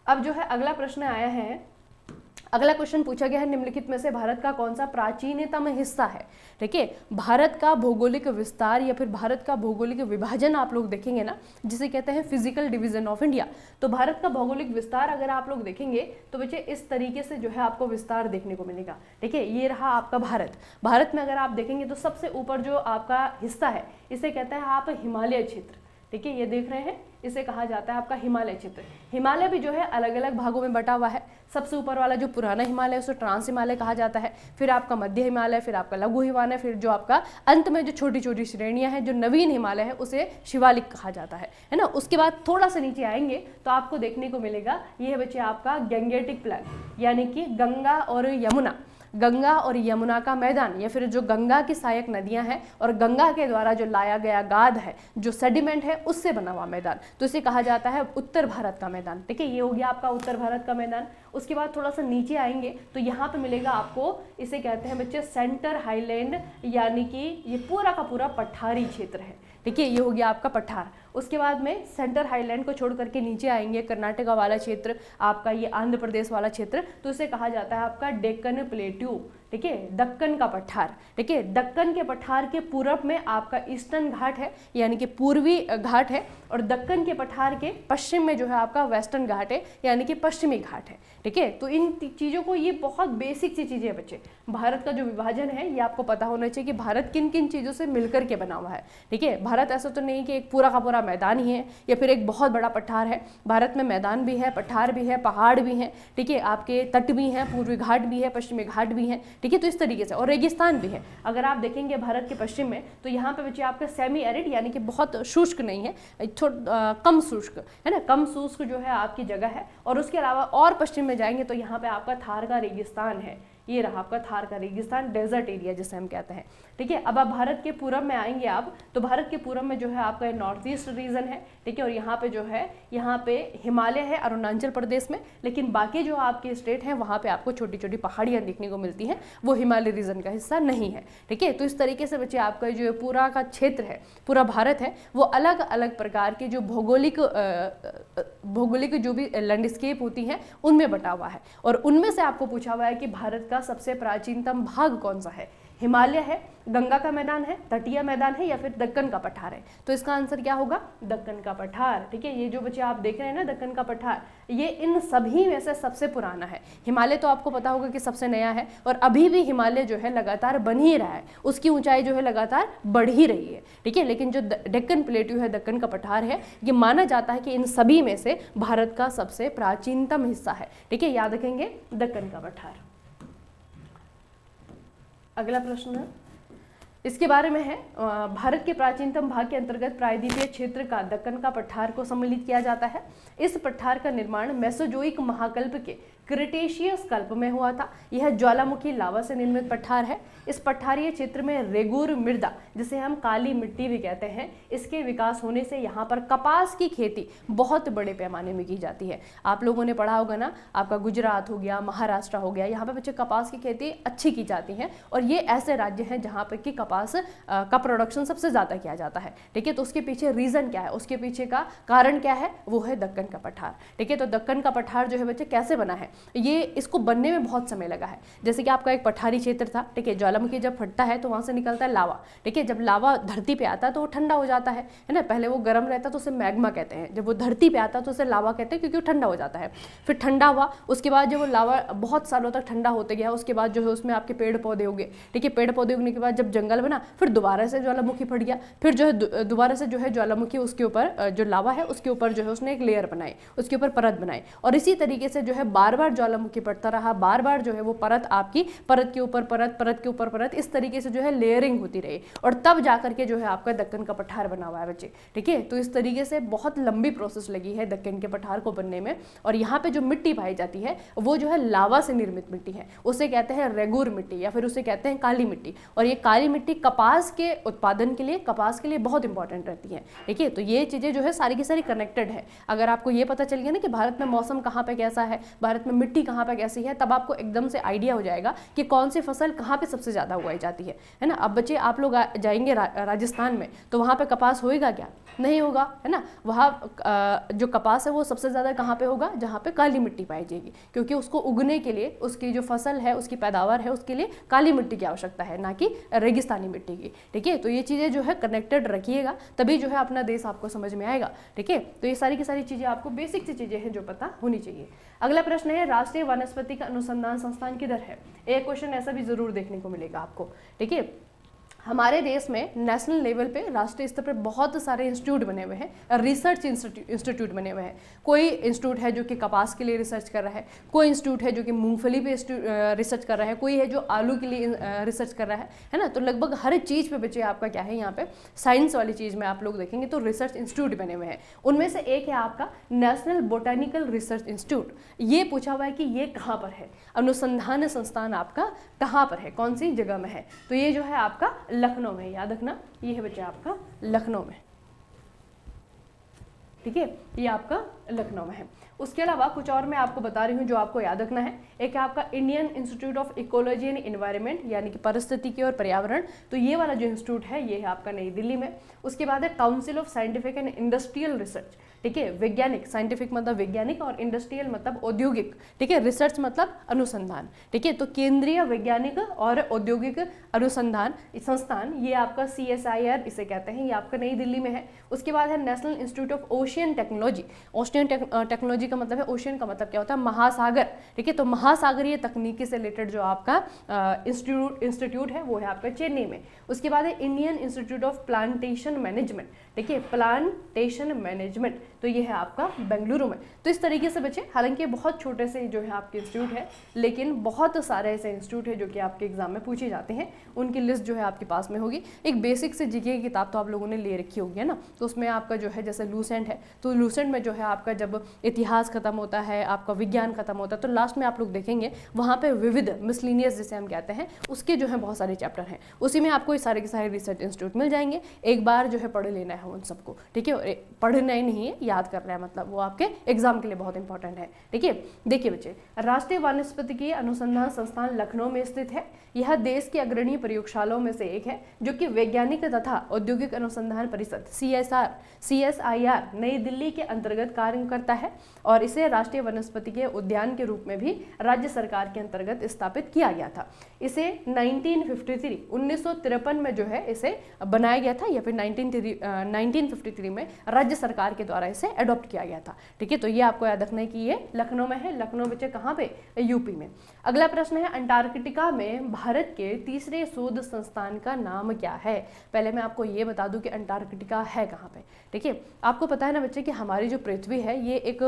अब जो है अगला प्रश्न आया है, अगला क्वेश्चन पूछा गया है, निम्नलिखित में से भारत का कौन सा प्राचीनतम हिस्सा है, ठीक है। भारत का भौगोलिक विस्तार या फिर भारत का भौगोलिक विभाजन आप लोग देखेंगे ना, जिसे कहते हैं फिजिकल डिवीजन ऑफ इंडिया। तो भारत का भौगोलिक विस्तार अगर आप लोग देखेंगे तो बच्चे इस तरीके से जो है आपको विस्तार देखने को मिलेगा, ठीक है। ये रहा आपका भारत। भारत में अगर आप देखेंगे तो सबसे ऊपर जो आपका हिस्सा है, इसे कहते हैं आप हिमालय क्षेत्र, ठीक है। ये देख रहे हैं, इसे कहा जाता है आपका हिमालय क्षेत्र। हिमालय भी जो है अलग अलग भागों में बटा हुआ है। सबसे ऊपर वाला जो पुराना हिमालय है उसे ट्रांस हिमालय कहा जाता है, फिर आपका मध्य हिमालय, फिर आपका लघु हिमालय, फिर जो आपका अंत में जो छोटी छोटी श्रेणियां हैं, जो नवीन हिमालय है, उसे शिवालिक कहा जाता है ना। उसके बाद थोड़ा सा नीचे आएंगे तो आपको देखने को मिलेगा, ये है बच्चे आपका गैंगेटिक प्लेन, यानी कि गंगा और यमुना, गंगा और यमुना का मैदान, या फिर जो गंगा की सहायक नदियां हैं और गंगा के द्वारा जो लाया गया गाद है, जो सेडिमेंट है, उससे बना हुआ मैदान, तो इसे कहा जाता है उत्तर भारत का मैदान, ठीक है। ये हो गया आपका उत्तर भारत का मैदान। उसके बाद थोड़ा सा नीचे आएंगे तो यहाँ पे मिलेगा आपको, इसे कहते हैं बच्चे सेंटर हाईलैंड, यानी कि ये पूरा का पूरा पठारी क्षेत्र है, ठीक है। ये हो गया आपका पठार। उसके बाद में सेंटर हाईलैंड को छोड़ करके नीचे आएंगे, कर्नाटका वाला क्षेत्र, आपका ये आंध्र प्रदेश वाला क्षेत्र, तो इसे कहा जाता है आपका डेक्कन प्लेट्यू, ठीक है, दक्कन का पठार, ठीक है। दक्कन के पठार के पूरब में आपका ईस्टर्न घाट है, यानी कि पूर्वी घाट है, और दक्कन के पठार के पश्चिम में जो है आपका वेस्टर्न घाट है, यानी कि पश्चिमी घाट है, ठीक है। तो इन चीज़ों को, ये बहुत बेसिक सी चीज़ें हैं बच्चे। भारत का जो विभाजन है, ये आपको पता होना चाहिए कि भारत किन किन चीज़ों से मिलकर के बना हुआ है, ठीक है। भारत ऐसा तो नहीं कि एक पूरा का पूरा मैदान ही है या फिर एक बहुत बड़ा पठार है। भारत में मैदान भी है, पठार भी है, पहाड़ भी हैं, ठीक है, आपके तट भी हैं, पूर्वी घाट भी है, पश्चिमी घाट भी हैं, ठीक है। तो इस तरीके से, और रेगिस्तान भी है। अगर आप देखेंगे भारत के पश्चिम में, तो यहाँ पे बच्चे आपका सेमी एरिड, यानी कि बहुत शुष्क नहीं है, कम शुष्क है ना, कम शुष्क जो है आपकी जगह है। और उसके अलावा और पश्चिम में जाएंगे तो यहाँ पे आपका थार का रेगिस्तान है, ये रहा आपका थार का रेगिस्तान, डेजर्ट एरिया जिसे हम कहते हैं, ठीक है। अब आप भारत के पूरब में आएंगे आप, तो भारत के पूरब में जो है आपका नॉर्थ ईस्ट रीजन है, ठीक है। और यहाँ पे जो है, यहाँ पे हिमालय है अरुणाचल प्रदेश में, लेकिन बाकी जो आपके स्टेट हैं वहाँ पे आपको छोटी छोटी पहाड़ियाँ देखने को मिलती हैं, वो हिमालय रीजन का हिस्सा नहीं है, ठीक है। तो इस तरीके से बच्चे आपका जो पूरा का क्षेत्र है, पूरा भारत है, वो अलग अलग प्रकार के जो भौगोलिक जो भी लैंडस्केप होती हैं उनमें बटा हुआ है। और उनमें से आपको पूछा हुआ है कि भारत का सबसे प्राचीनतम भाग कौन सा है। हिमालय है, गंगा का मैदान है, तटीय मैदान है, या फिर दक्कन का पठार है। तो इसका आंसर क्या होगा, दक्कन का पठार, ठीक है। ये जो बच्चे आप देख रहे हैं ना, दक्कन का पठार, ये इन सभी में से सबसे पुराना है। हिमालय तो आपको पता होगा कि सबसे नया है, और अभी भी हिमालय जो है लगातार बन ही रहा है, उसकी ऊंचाई जो है लगातार बढ़ ही रही है, ठीक है। लेकिन जो डेक्कन प्लेट्यू है, दक्कन का पठार है, ये माना जाता है कि इन सभी में से भारत का सबसे प्राचीनतम हिस्सा है, ठीक है। याद रखेंगे दक्कन का पठार। अगला प्रश्न इसके बारे में है, भारत के प्राचीनतम भाग के अंतर्गत प्रायद्वीपीय क्षेत्र का दक्कन का पठार को सम्मिलित किया जाता है। इस पठार का निर्माण मेसोजोइक महाकल्प के क्रिटेशियस कल्प में हुआ था। यह ज्वालामुखी लावा से निर्मित पठार है। इस पठारीय क्षेत्र में रेगुर मृदा, जिसे हम काली मिट्टी भी कहते हैं, इसके विकास होने से यहाँ पर कपास की खेती बहुत बड़े पैमाने में की जाती है। आप लोगों ने पढ़ा होगा ना, आपका गुजरात हो गया, महाराष्ट्र हो गया, यहाँ पे बच्चे कपास की खेती अच्छी की जाती है और ये ऐसे राज्य हैं जहाँ पर कि कपास का प्रोडक्शन सबसे ज़्यादा किया जाता है। ठीक है, तो उसके पीछे रीज़न क्या है, उसके पीछे का कारण क्या है, वो है दक्कन का पठार। ठीक है, तो दक्कन का पठार जो है बच्चे कैसे बना है, ये इसको बनने में बहुत समय लगा है। जैसे कि आपका एक पठारी क्षेत्र था, ठीक है, ज्वालामुखी जब फटता है तो वहाँ से निकलता है लावा। ठीक है, जब लावा धरती पे आता है तो वो ठंडा हो जाता है ना, पहले वो गर्म रहता है तो उसे मैग्मा कहते हैं, जब वो धरती पे आता है तो उसे लावा कहते हैं क्योंकि वो ठंडा हो जाता है। फिर ठंडा हुआ, उसके बाद जब वो लावा बहुत सालों तक ठंडा होते गया, उसके बाद जो है उसमें आपके पेड़ पौधे उगे। ठीक है, पेड़ पौधे उगने के बाद जब जंगल बना, फिर दोबारा से ज्वालामुखी फट गया, फिर जो है दोबारा से जो है ज्वालामुखी उसके ऊपर जो लावा है उसके ऊपर जो है उसने एक लेयर बनाई, उसके ऊपर परत बनाई और इसी तरीके से जो है बार बार ज्वालामुखी फटता रहा, बार बार जो है वो परत आपकी परत के ऊपर परत, परत के ऊपर परत, इस तरीके से जो है लेयरिंग होती रही और तब जाकर के जो है आपका दक्कन का पठार बना हुआ है बच्चे। ठीक है, तो इस तरीके से बहुत लंबी प्रोसेस लगी है दक्कन के पठार को बनने में। और यहाँ पे जो मिट्टी पाई जाती है वो जो है लावा से निर्मित मिट्टी है, उसे कहते हैं रेगुर मिट्टी या फिर उसे कहते हैं काली मिट्टी। और ये काली मिट्टी कपास के उत्पादन के लिए, कपास के लिए बहुत इंपॉर्टेंट रहती है। ठीक है, तो ये चीज़ें जो है सारी की सारी कनेक्टेड है। अगर आपको ये पता चल गया ना कि भारत में मौसम कहाँ पे कैसा है, भारत में मिट्टी कहाँ पे कैसी है, तब आपको एकदम से आइडिया हो जाएगा कि कौन सी फसल कहाँ पे सबसे ज़्यादा उगाई जाती है ना। अब बच्चे आप लोग जाएंगे राजस्थान में तो वहाँ पे कपास होएगा क्या, नहीं होगा, है ना। वहाँ जो कपास है वो सबसे ज़्यादा कहाँ पे होगा, जहाँ पे काली मिट्टी पाई जाएगी, क्योंकि उसको उगने के लिए, उसकी जो फसल है, उसकी पैदावार है, उसके लिए काली मिट्टी की आवश्यकता है, ना कि रेगिस्तानी मिट्टी की। ठीक है, तो ये चीज़ें जो है कनेक्टेड रखिएगा, तभी जो है अपना देश आपको समझ में आएगा। ठीक है, तो ये सारी की सारी चीज़ें आपको बेसिक सी चीज़ें हैं जो पता होनी चाहिए। अगला प्रश्न है, राष्ट्रीय वनस्पति अनुसंधान संस्थान किधर है। एक क्वेश्चन ऐसा भी जरूर देखने को मिलेगा आपको। ठीक है, हमारे देश में नेशनल लेवल पे, राष्ट्रीय स्तर पर बहुत सारे इंस्टीट्यूट बने हुए हैं, रिसर्च इंस्टीट्यूट बने हुए हैं। कोई इंस्टीट्यूट है जो कि कपास के लिए रिसर्च कर रहा है, कोई इंस्टीट्यूट है जो कि मूंगफली पे रिसर्च कर रहा है, कोई है जो आलू के लिए रिसर्च कर रहा है ना। तो लगभग हर चीज़ पे बच्चे आपका क्या है, यहाँ पे साइंस वाली चीज़ में आप लोग देखेंगे तो रिसर्च इंस्टीट्यूट बने हुए हैं। उनमें से एक है आपका नेशनल बोटानिकल रिसर्च इंस्टीट्यूट। ये पूछा हुआ है कि ये कहाँ पर है, अनुसंधान संस्थान आपका कहाँ पर है, कौन सी जगह में है। तो ये जो है आपका लखनऊ में, याद रखना, ये है बच्चे आपका लखनऊ में। ठीक है, ये आपका लखनऊ में है। उसके अलावा कुछ और मैं आपको बता रही हूँ जो आपको याद रखना है। एक है आपका Indian institute of ecology and environment, यानी कि परिस्थितिकी और पर्यावरण। तो ये वाला जो इंस्टीट्यूट है ये है आपका नई दिल्ली में। उसके बाद है council of scientific and industrial research. ठीक है, वैज्ञानिक, साइंटिफिक मतलब वैज्ञानिक और इंडस्ट्रियल मतलब औद्योगिक। ठीक है, रिसर्च मतलब अनुसंधान। ठीक है, तो केंद्रीय वैज्ञानिक और औद्योगिक अनुसंधान संस्थान, ये आपका CSIR इसे कहते हैं, ये आपका नई दिल्ली में है। उसके बाद है national institute of ocean technology. Ocean technology का मतलब है, ओशियन का मतलब क्या होता है, महासागर। ठीक है, तो महासागरीय तकनीकी से रिलेटेड जो आपका इंस्टीट्यूट है वो है आपका चेन्नई में। उसके बाद है Indian institute of plantation management. ठीक है, प्लांटेशन मैनेजमेंट, तो ये है आपका बेंगलुरु में। तो इस तरीके से बच्चे, हालांकि बहुत छोटे से जो है आपके इंस्टीट्यूट है, लेकिन बहुत सारे ऐसे इंस्टीट्यूट है जो कि आपके एग्जाम में पूछे जाते हैं। उनकी लिस्ट जो है आपके पास में होगी। एक बेसिक से जीके की किताब तो आप लोगों ने ले रखी होगी, है ना। तो उसमें आपका जो है जैसे लूसेंट है, तो लूसेंट में जो है आपका जब इतिहास खत्म होता है, आपका विज्ञान खत्म होता है, तो लास्ट में आप लोग देखेंगे वहाँ पे विविध मिसलिनियस जिसे हम कहते हैं, उसके जो है बहुत सारे चैप्टर हैं। उसी में आपको सारे के सारे रिसर्च इंस्टीट्यूट मिल जाएंगे। एक बार जो है पढ़ लेना है उन सबको। ठीक है, पढ़ना ही नहीं है, याद करना है, मतलब वो आपके एग्जाम के लिए बहुत इंपॉर्टेंट है। ठीक है, देखिए बच्चे, राष्ट्रीय वनस्पतिकीय अनुसंधान संस्थान लखनऊ में स्थित है। यह देश की अग्रणी प्रयोगशालाओं में से एक है जो कि वैज्ञानिक तथा औद्योगिक अनुसंधान परिषद CSIR नई दिल्ली के अंतर्गत कार्य करता है और इसे राष्ट्रीय वनस्पतिकीय उद्यान के रूप में भी राज्य सरकार के अंतर्गत स्थापित किया गया था। इसे 1953 में जो है इसे बनाया गया था, या फिर 1953 में राज्य सरकार के द्वारा इसे अडॉप्ट किया गया था। ठीक है, तो ये आपको याद रखना है कि ये लखनऊ में है। लखनऊ बच्चे कहाँ पे, यूपी में। अगला प्रश्न है, अंटार्कटिका में भारत के तीसरे शोध संस्थान का नाम क्या है। पहले मैं आपको ये बता दूं कि अंटार्कटिका है कहाँ पे। ठीक है, आपको पता है ना बच्चे कि हमारी जो पृथ्वी है ये एक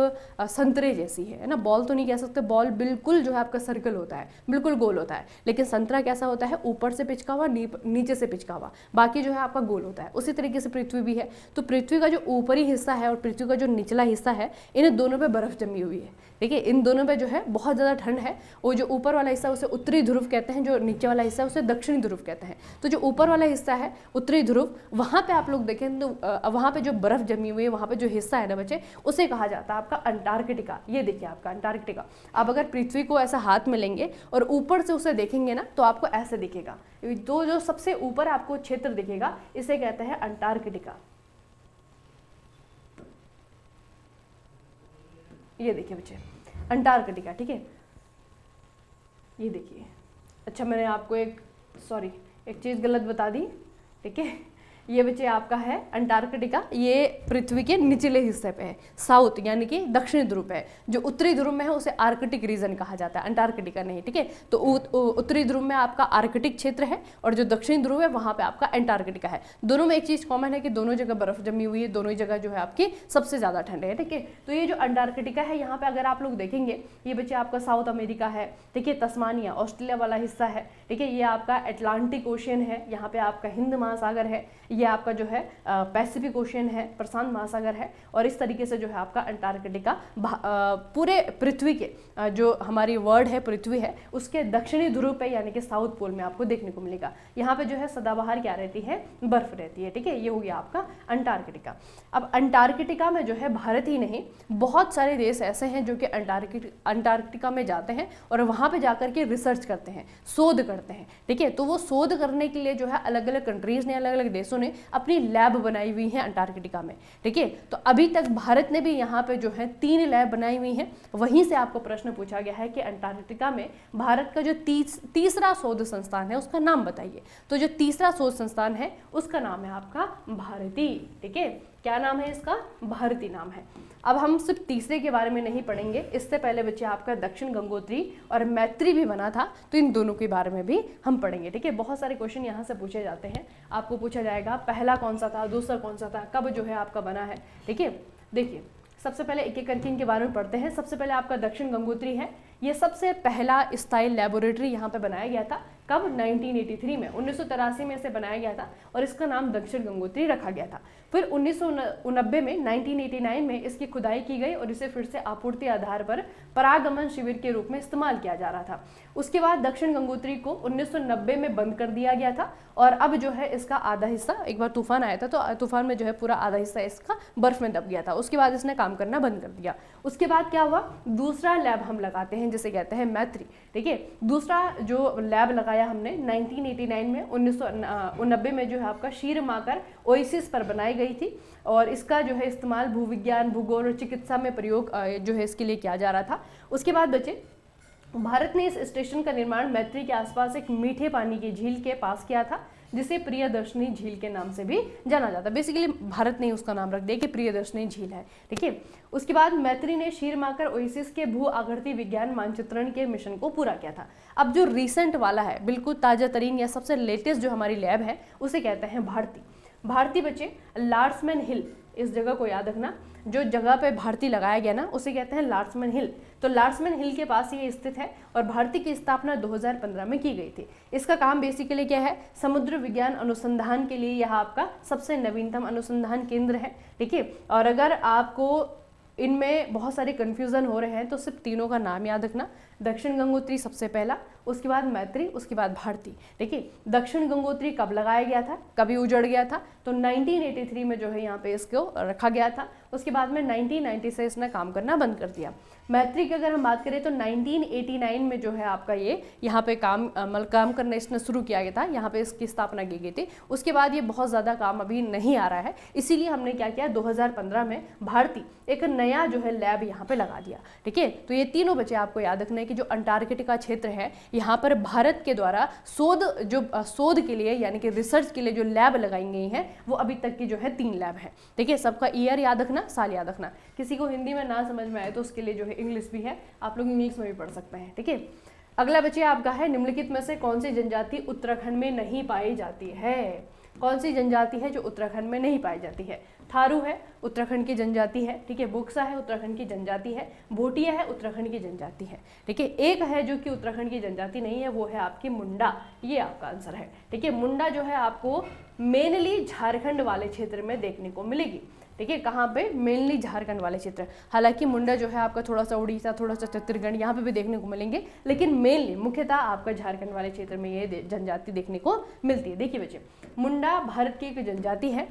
संतरे जैसी है ना। बॉल तो नहीं कह सकते, बॉल बिल्कुल जो है आपका सर्कल होता है, बिल्कुल गोल होता है, लेकिन संतरा कैसा होता है, ऊपर से पिचका हुआ, नीचे से पिचका हुआ, बाकी जो है आपका गोल होता है। उसी तरीके से पृथ्वी भी है। तो पृथ्वी का जो ऊपरी हिस्सा है और पृथ्वी पृथ्वी का जो निचला हिस्सा है, इन दोनों पे बर्फ जमी हुई है। ठीक है, इन दोनों पे जो है बहुत ज़्यादा ठंड है। वो जो ऊपर वाला हिस्सा उसे उत्तरी ध्रुव कहते हैं, जो नीचे वाला हिस्सा उसे दक्षिणी ध्रुव कहते हैं। तो जो ऊपर वाला हिस्सा है उत्तरी ध्रुव, वहाँ पे आप लोग देखें तो वहाँ पे जो बर्फ जमी हुई है, वहाँ पे जो हिस्सा है ना बच्चे, उसे कहा जाता है आपका अंटार्कटिका। ये देखिए आपका अंटार्कटिका। आप अगर पृथ्वी को ऐसा हाथ में लेंगे और ऊपर से उसे देखेंगे ना, तो आपको ऐसे दिखेगा। तो जो सबसे ऊपर आपको क्षेत्र दिखेगा, इसे कहते हैं अंटार्कटिका। ये देखिए बच्चे, अंटार्कटिका। ठीक है, ये देखिए। अच्छा, मैंने आपको एक चीज़ गलत बता दी। ठीक है, ये बच्चे आपका है अंटार्कटिका। ये पृथ्वी के निचले हिस्से पे है, साउथ यानी कि दक्षिणी ध्रुव पे है। जो उत्तरी ध्रुव में है उसे आर्कटिक रीजन कहा जाता है, अंटार्कटिका नहीं। ठीक है, तो उत्तरी ध्रुव में आपका आर्कटिक क्षेत्र है और जो दक्षिणी ध्रुव है वहाँ पे आपका अंटार्कटिका है। दोनों में एक चीज़ कॉमन है कि दोनों जगह बर्फ जमी हुई है, दोनों ही जगह जो है आपकी सबसे ज़्यादा ठंड है। ठीक है, तो ये जो अंटार्कटिका है, यहाँ पे अगर आप लोग देखेंगे, ये बच्चे आपका साउथ अमेरिका है। ठीक है, तस्मानिया ऑस्ट्रेलिया वाला हिस्सा है। ठीक है, ये आपका अटलांटिक ओशियन है, यहाँ पे आपका हिंद महासागर है, ये आपका जो है पैसिफिक ओशियन है, प्रशांत महासागर है। और इस तरीके से जो है आपका अंटार्कटिका पूरे पृथ्वी के जो हमारी वर्ल्ड है, पृथ्वी है, उसके दक्षिणी ध्रुव पे यानी कि साउथ पोल में आपको देखने को मिलेगा। यहाँ पे जो है सदाबहार क्या रहती है, बर्फ रहती है। ठीक है, ये हो गया आपका अंटार्कटिका। अब अंटार्कटिका में जो है भारत ही नहीं, बहुत सारे देश ऐसे हैं जो कि अंटार्कटिका में जाते हैं और वहाँ पे जाकर के रिसर्च करते हैं, शोध करते हैं। ठीक है, तो वो शोध करने के लिए जो है अलग अलग कंट्रीज ने, अलग अलग देशों ने अपनी लैब बनाई हुई है अंटार्कटिका में। ठीक है, तो अभी तक भारत ने भी यहाँ पे जो है 3 लैब बनाई हुई हैं। वहीं से आपको प्रश्न पूछा गया है कि अंटार्कटिका में भारत का जो तीसरा शोध संस्थान है उसका नाम बताइए। तो जो तीसरा शोध संस्थान है उसका नाम है आपका भारती। ठीक है, क्या नाम है इसका, भारती नाम है। अब हम सिर्फ तीसरे के बारे में नहीं पढ़ेंगे, इससे पहले बच्चे आपका दक्षिण गंगोत्री और मैत्री भी बना था, तो इन दोनों के बारे में भी हम पढ़ेंगे। ठीक है, बहुत सारे क्वेश्चन यहाँ से पूछे जाते हैं। आपको पूछा जाएगा पहला कौन सा था, दूसरा कौन सा था, कब जो है आपका बना है। ठीक है, देखिए सबसे पहले एक एक करके इनके बारे में पढ़ते हैं। सबसे पहले आपका दक्षिण गंगोत्री है। ये सबसे पहला स्थायी लेबोरेटरी यहाँ पे बनाया गया था। कब, 1983 में, 1983 में इसे बनाया गया था और इसका नाम दक्षिण गंगोत्री रखा गया था। फिर 1989 में 1989 में इसकी खुदाई की गई और इसे फिर से आपूर्ति आधार पर परागमन शिविर के रूप में इस्तेमाल किया जा रहा था। उसके बाद दक्षिण गंगोत्री को 1990 में बंद कर दिया गया था और अब जो है इसका आधा हिस्सा, एक बार तूफान आया था तो तूफान में जो है पूरा आधा हिस्सा इसका बर्फ में दब गया था। उसके बाद इसने काम करना बंद कर दिया। उसके बाद क्या हुआ, दूसरा लैब हम लगाते हैं जिसे कहते हैं मैत्री। ठीक है, दूसरा जो लैब लगाया हमने 1989 में, 1990 में जो है आपका शीरमाकर ओएसिस पर बनाई गई थी और इसका जो है इस्तेमाल भूविज्ञान, भूगोल और चिकित्सा में प्रयोग जो है इसके लिए किया जा रहा था। उसके बाद बच्चे भारत ने इस स्टेशन का निर्माण मैत्री के आसपास एक मीठे पानी की झील के पास किया था, जिसे प्रियदर्शनी झील के नाम से भी जाना जाता है। बेसिकली भारत ने उसका नाम रख दिया कि प्रियदर्शनी झील है। ठीक है, उसके बाद मैत्री ने शीरमाकर ओएसिस के भू आकृति विज्ञान मानचित्रण के मिशन को पूरा किया था। अब जो रिसेंट वाला है, बिल्कुल ताजा तरीन या सबसे लेटेस्ट जो हमारी लैब है, उसे कहते हैं भारती। भारती बच्चे लार्समैन हिल, इस जगह को याद रखना, जो जगह पे भारती लगाया गया ना उसे कहते हैं लार्समैन हिल। तो लार्समैन हिल के पास ये स्थित है और भारती की स्थापना 2015 में की गई थी। इसका काम बेसिकली क्या है, समुद्र विज्ञान अनुसंधान के लिए यह आपका सबसे नवीनतम अनुसंधान केंद्र है। ठीक है, और अगर आपको इनमें बहुत सारे कन्फ्यूज़न हो रहे हैं तो सिर्फ तीनों का नाम याद रखना। दक्षिण गंगोत्री सबसे पहला, उसके बाद मैत्री, उसके बाद भारती। ठीक है, दक्षिण गंगोत्री कब लगाया गया था, कभी उजड़ गया था, तो 1983 में जो है यहाँ पे इसको रखा गया था। उसके बाद में 1990 से इसने काम करना बंद कर दिया। मैत्री की अगर हम बात करें तो 1989 में जो है आपका ये यहाँ पे काम करना इसने शुरू किया गया था, यहाँ पे इसकी स्थापना की गई थी। उसके बाद ये बहुत ज़्यादा काम अभी नहीं आ रहा है, इसीलिए हमने क्या किया, 2015 में भारती एक नया जो है लैब यहाँ पे लगा दिया। ठीक है, तो ये तीनों बच्चे आपको याद रखना है कि जो अंटार्कटिका क्षेत्र है, यहाँ पर भारत के द्वारा शोध के लिए यानी कि रिसर्च के लिए जो लैब लगाई गई हैं वो अभी तक की जो है 3 लैब है। ठीक है, सबका ईयर याद रखना, साल याद रखना। किसी को हिंदी में ना समझ में आए तो उसके लिए जो है इंग्लिश भी है, आप लोग इंग्लिश में भी पढ़ सकते हैं। ठीक है, अगला बच्चे आपका है निम्नलिखित में से कौन सी जनजाति उत्तराखंड में नहीं पाई जाती है। कौन सी जनजाति है जो उत्तराखंड में नहीं पाई जाती है। थारू है, उत्तराखंड की जनजाति है। ठीक है, बुक्सा है, उत्तराखंड की जनजाति है। भोटिया है, उत्तराखंड की जनजाति है। ठीक है, एक है जो कि उत्तराखंड की जनजाति नहीं है, वो है आपकी मुंडा। ये आपका आंसर है। ठीक है, मुंडा जो है आपको मेनली झारखंड वाले क्षेत्र में देखने को मिलेगी। ठीक है, कहाँ पे, मेनली झारखंड वाले क्षेत्र। हालांकि मुंडा जो है आपका थोड़ा सा उड़ीसा, थोड़ा सा छत्तीसगढ़ यहाँ पे भी देखने को मिलेंगे, लेकिन मेनली मुख्यतः आपका झारखंड वाले क्षेत्र में ये जनजाति देखने को मिलती है। देखिए बच्चे, मुंडा भारत की एक जनजाति है,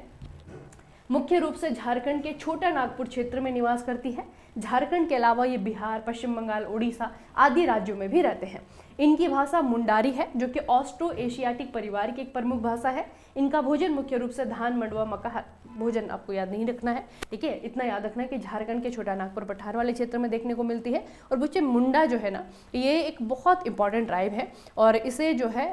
मुख्य रूप से झारखंड के छोटा नागपुर क्षेत्र में निवास करती है। झारखंड के अलावा ये बिहार, पश्चिम बंगाल, उड़ीसा आदि राज्यों में भी रहते हैं। इनकी भाषा मुंडारी है, जो कि ऑस्ट्रो एशियाटिक परिवार की एक प्रमुख भाषा है। इनका भोजन मुख्य रूप से धान, मंडुआ, मक्का, भोजन आपको याद नहीं रखना है, ठीक है, इतना याद रखना है कि झारखंड के छोटा नागपुर पठार वाले क्षेत्र में देखने को मिलती है। और बच्चे मुंडा जो है ना, ये एक बहुत इंपॉर्टेंट ट्राइब है, और इसे जो है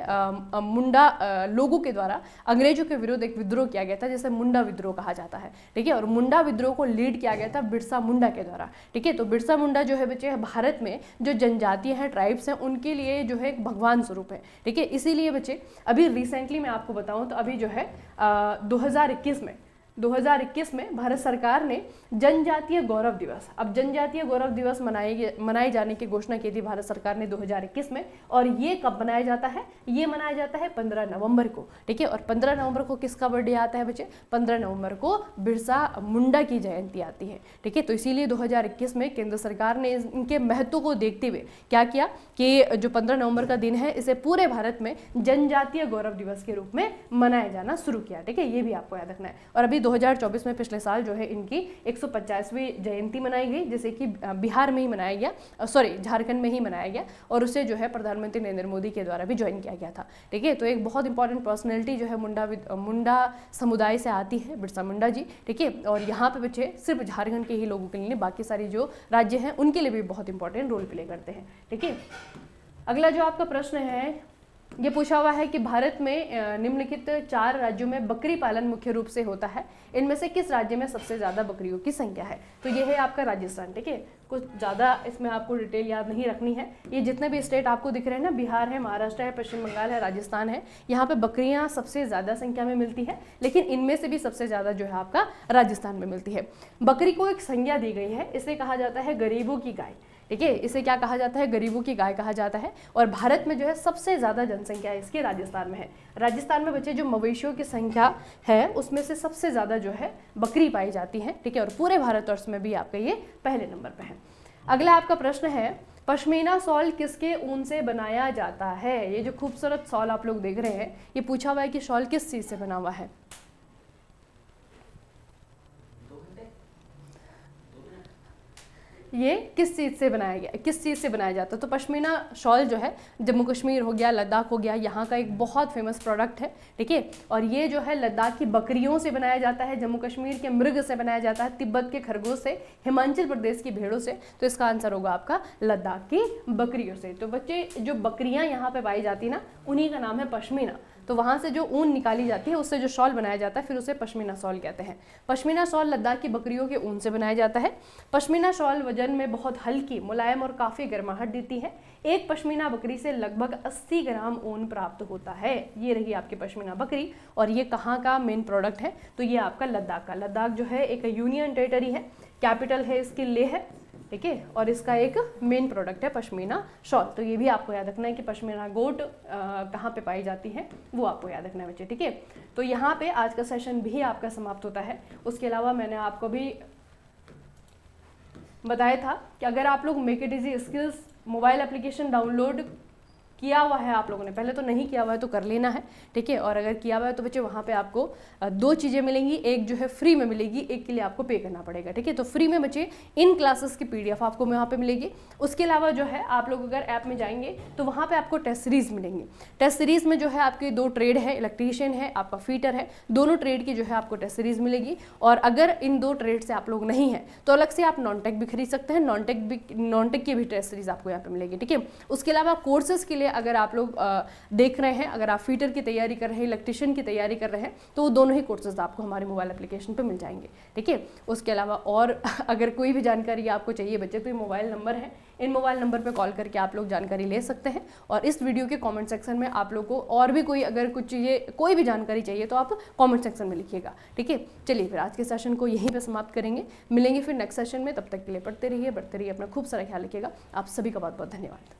मुंडा लोगों के द्वारा अंग्रेजों के विरुद्ध एक विद्रोह किया गया था, जिसे मुंडा विद्रोह कहा जाता है, ठीक है। और मुंडा विद्रोह को लीड किया गया था बिरसा मुंडा के द्वारा, ठीक है। तो बिरसा मुंडा जो है बच्चे, भारत में जो जनजातियां हैं, ट्राइब्स हैं, उनके लिए जो है एक भगवान स्वरूप है, ठीक है। इसीलिए बच्चे अभी रिसेंटली मैं आपको बताऊं तो अभी जो है 2021 में भारत सरकार ने जनजातीय गौरव दिवस, अब जनजातीय गौरव दिवस मनाए जाने की घोषणा की थी भारत सरकार ने 2021 में। और ये कब मनाया जाता है, ये मनाया जाता है 15 नवंबर को, ठीक है। और 15 नवंबर को किसका बर्थडे आता है बच्चे, 15 नवंबर को बिरसा मुंडा की जयंती आती है, ठीक है। तो इसीलिए 2021 में केंद्र सरकार ने इनके महत्व को देखते हुए क्या किया कि जो 15 नवंबर का दिन है, इसे पूरे भारत में जनजातीय गौरव दिवस के रूप में मनाया जाना शुरू किया, ठीक है। ये भी आपको याद रखना है। और अभी 2024 में, पिछले साल जो है, इनकी 150वीं जयंती मनाई गई, जिसे कि बिहार में ही मनाया गया, सॉरी झारखंड में ही मनाया गया, और उसे जो है प्रधानमंत्री नरेंद्र मोदी के द्वारा भी ज्वाइन किया गया था, ठीक है। तो एक बहुत इंपॉर्टेंट पर्सनैलिटी जो है मुंडा समुदाय से आती है, बिरसा मुंडा जी, ठीक है। और यहाँ पे बच्चे सिर्फ झारखंड के ही लोगों के लिए, बाकी सारी जो राज्य हैं उनके लिए भी बहुत इंपॉर्टेंट रोल प्ले करते हैं, ठीक है। अगला जो आपका प्रश्न है, ये पूछा हुआ है कि भारत में निम्नलिखित 4 राज्यों में बकरी पालन मुख्य रूप से होता है, इनमें से किस राज्य में सबसे ज़्यादा बकरियों की संख्या है। तो ये है आपका राजस्थान, ठीक है। कुछ ज़्यादा इसमें आपको डिटेल याद नहीं रखनी है। ये जितने भी स्टेट आपको दिख रहे हैं ना, बिहार है, महाराष्ट्र है, पश्चिम बंगाल है, राजस्थान है, यहाँ पे बकरियाँ सबसे ज़्यादा संख्या में मिलती है, लेकिन इनमें से भी सबसे ज़्यादा जो है आपका राजस्थान में मिलती है। बकरी को एक संज्ञा दी गई है, इसे कहा जाता है गरीबों की गाय, ठीक है। इसे क्या कहा जाता है, गरीबों की गाय कहा जाता है। और भारत में जो है सबसे ज़्यादा जनसंख्या इसकी राजस्थान में है। राजस्थान में बच्चे जो मवेशियों की संख्या है, उसमें से सबसे ज़्यादा जो है बकरी पाई जाती है, ठीक है। और पूरे भारतवर्ष में भी आपका ये पहले नंबर पर है। अगला आपका प्रश्न है, पश्मीना शॉल किसके ऊन से बनाया जाता है। ये जो खूबसूरत शॉल आप लोग देख रहे हैं, ये पूछा हुआ है कि शॉल किस चीज़ से बना हुआ है। ये किस चीज़ से बनाया गया, किस चीज़ से बनाया जाता है। तो पश्मीना शॉल जो है जम्मू कश्मीर हो गया, लद्दाख हो गया, यहाँ का एक बहुत फेमस प्रोडक्ट है, ठीक है। और ये जो है लद्दाख की बकरियों से बनाया जाता है, जम्मू कश्मीर के मृग से बनाया जाता है, तिब्बत के खरगोश से, हिमाचल प्रदेश की भेड़ों से। तो इसका आंसर होगा आपका लद्दाख की बकरियों से। तो बच्चे जो बकरियाँ यहाँ पे पाई जाती ना, उन्हीं का नाम है पश्मीना। तो वहाँ से जो ऊन निकाली जाती है, उससे जो शॉल बनाया जाता है, फिर उसे पश्मीना शॉल कहते हैं। पश्मीना शॉल लद्दाख की बकरियों के ऊन से बनाया जाता है। पश्मीना शॉल वजन में बहुत हल्की, मुलायम और काफ़ी गर्माहट देती है। एक पश्मीना बकरी से लगभग 80 ग्राम ऊन प्राप्त होता है। ये रही आपकी पश्मीना बकरी। और ये कहाँ का मेन प्रोडक्ट है, तो ये आपका लद्दाख का। लद्दाख जो है एक यूनियन टेरिटरी है, कैपिटल है इसकी लेह है, ठीक है। और इसका एक मेन प्रोडक्ट है पश्मीना शॉल। तो ये भी आपको याद रखना है कि पश्मीना गोट कहाँ पे पाई जाती है, वो आपको याद रखना है बच्चे, ठीक है। तो यहाँ पे आज का सेशन भी आपका समाप्त होता है। उसके अलावा मैंने आपको भी बताया था कि अगर आप लोग make it easy skills mobile application download किया हुआ है, आप लोगों ने पहले तो नहीं किया हुआ है तो कर लेना है, ठीक है। और अगर किया हुआ है तो बच्चे वहाँ पे आपको 2 चीज़ें मिलेंगी, एक जो है फ्री में मिलेगी, एक के लिए आपको पे करना पड़ेगा, ठीक है। तो फ्री में बच्चे इन क्लासेस की PDF आपको वहाँ पे मिलेगी। उसके अलावा जो है आप लोग अगर ऐप में जाएंगे तो वहाँ पे आपको टेस्ट सीरीज़ मिलेंगी। टेस्ट सीरीज़ में जो है आपके 2 ट्रेड है, इलेक्ट्रीशियन है, आपका फीटर है, दोनों ट्रेड की जो है आपको टेस्ट सीरीज़ मिलेगी। और अगर इन 2 ट्रेड से आप लोग नहीं हैं तो अलग से आप नॉन टेक भी खरीद सकते हैं, नॉन टेक की भी टेस्ट सीरीज़ आपको यहाँ पे मिलेगी, ठीक है। उसके अलावा कोर्सेज के लिए अगर आप लोग देख रहे हैं, अगर आप फीटर की तैयारी कर रहे हैं, इलेक्ट्रीशियन की तैयारी कर रहे हैं, तो वो दोनों ही कोर्सेज आपको हमारे मोबाइल एप्लीकेशन पे मिल जाएंगे, ठीक है। उसके अलावा और अगर कोई भी जानकारी आपको चाहिए बच्चे, तो ये मोबाइल नंबर है, इन मोबाइल नंबर पे कॉल करके आप लोग जानकारी ले सकते हैं। और इस वीडियो के कमेंट सेक्शन में आप लोग को और भी कोई अगर कुछ चीज़ें, कोई भी जानकारी चाहिए तो आप कमेंट सेक्शन में लिखिएगा, ठीक है। चलिए फिर आज के सेशन को यहीं पे समाप्त करेंगे, मिलेंगे फिर नेक्स्ट सेशन में। तब तक के लिए पढ़ते रहिए, बढ़ते रहिए, अपना खूब सारा ख्याल रखिएगा। आप सभी का बहुत बहुत धन्यवाद।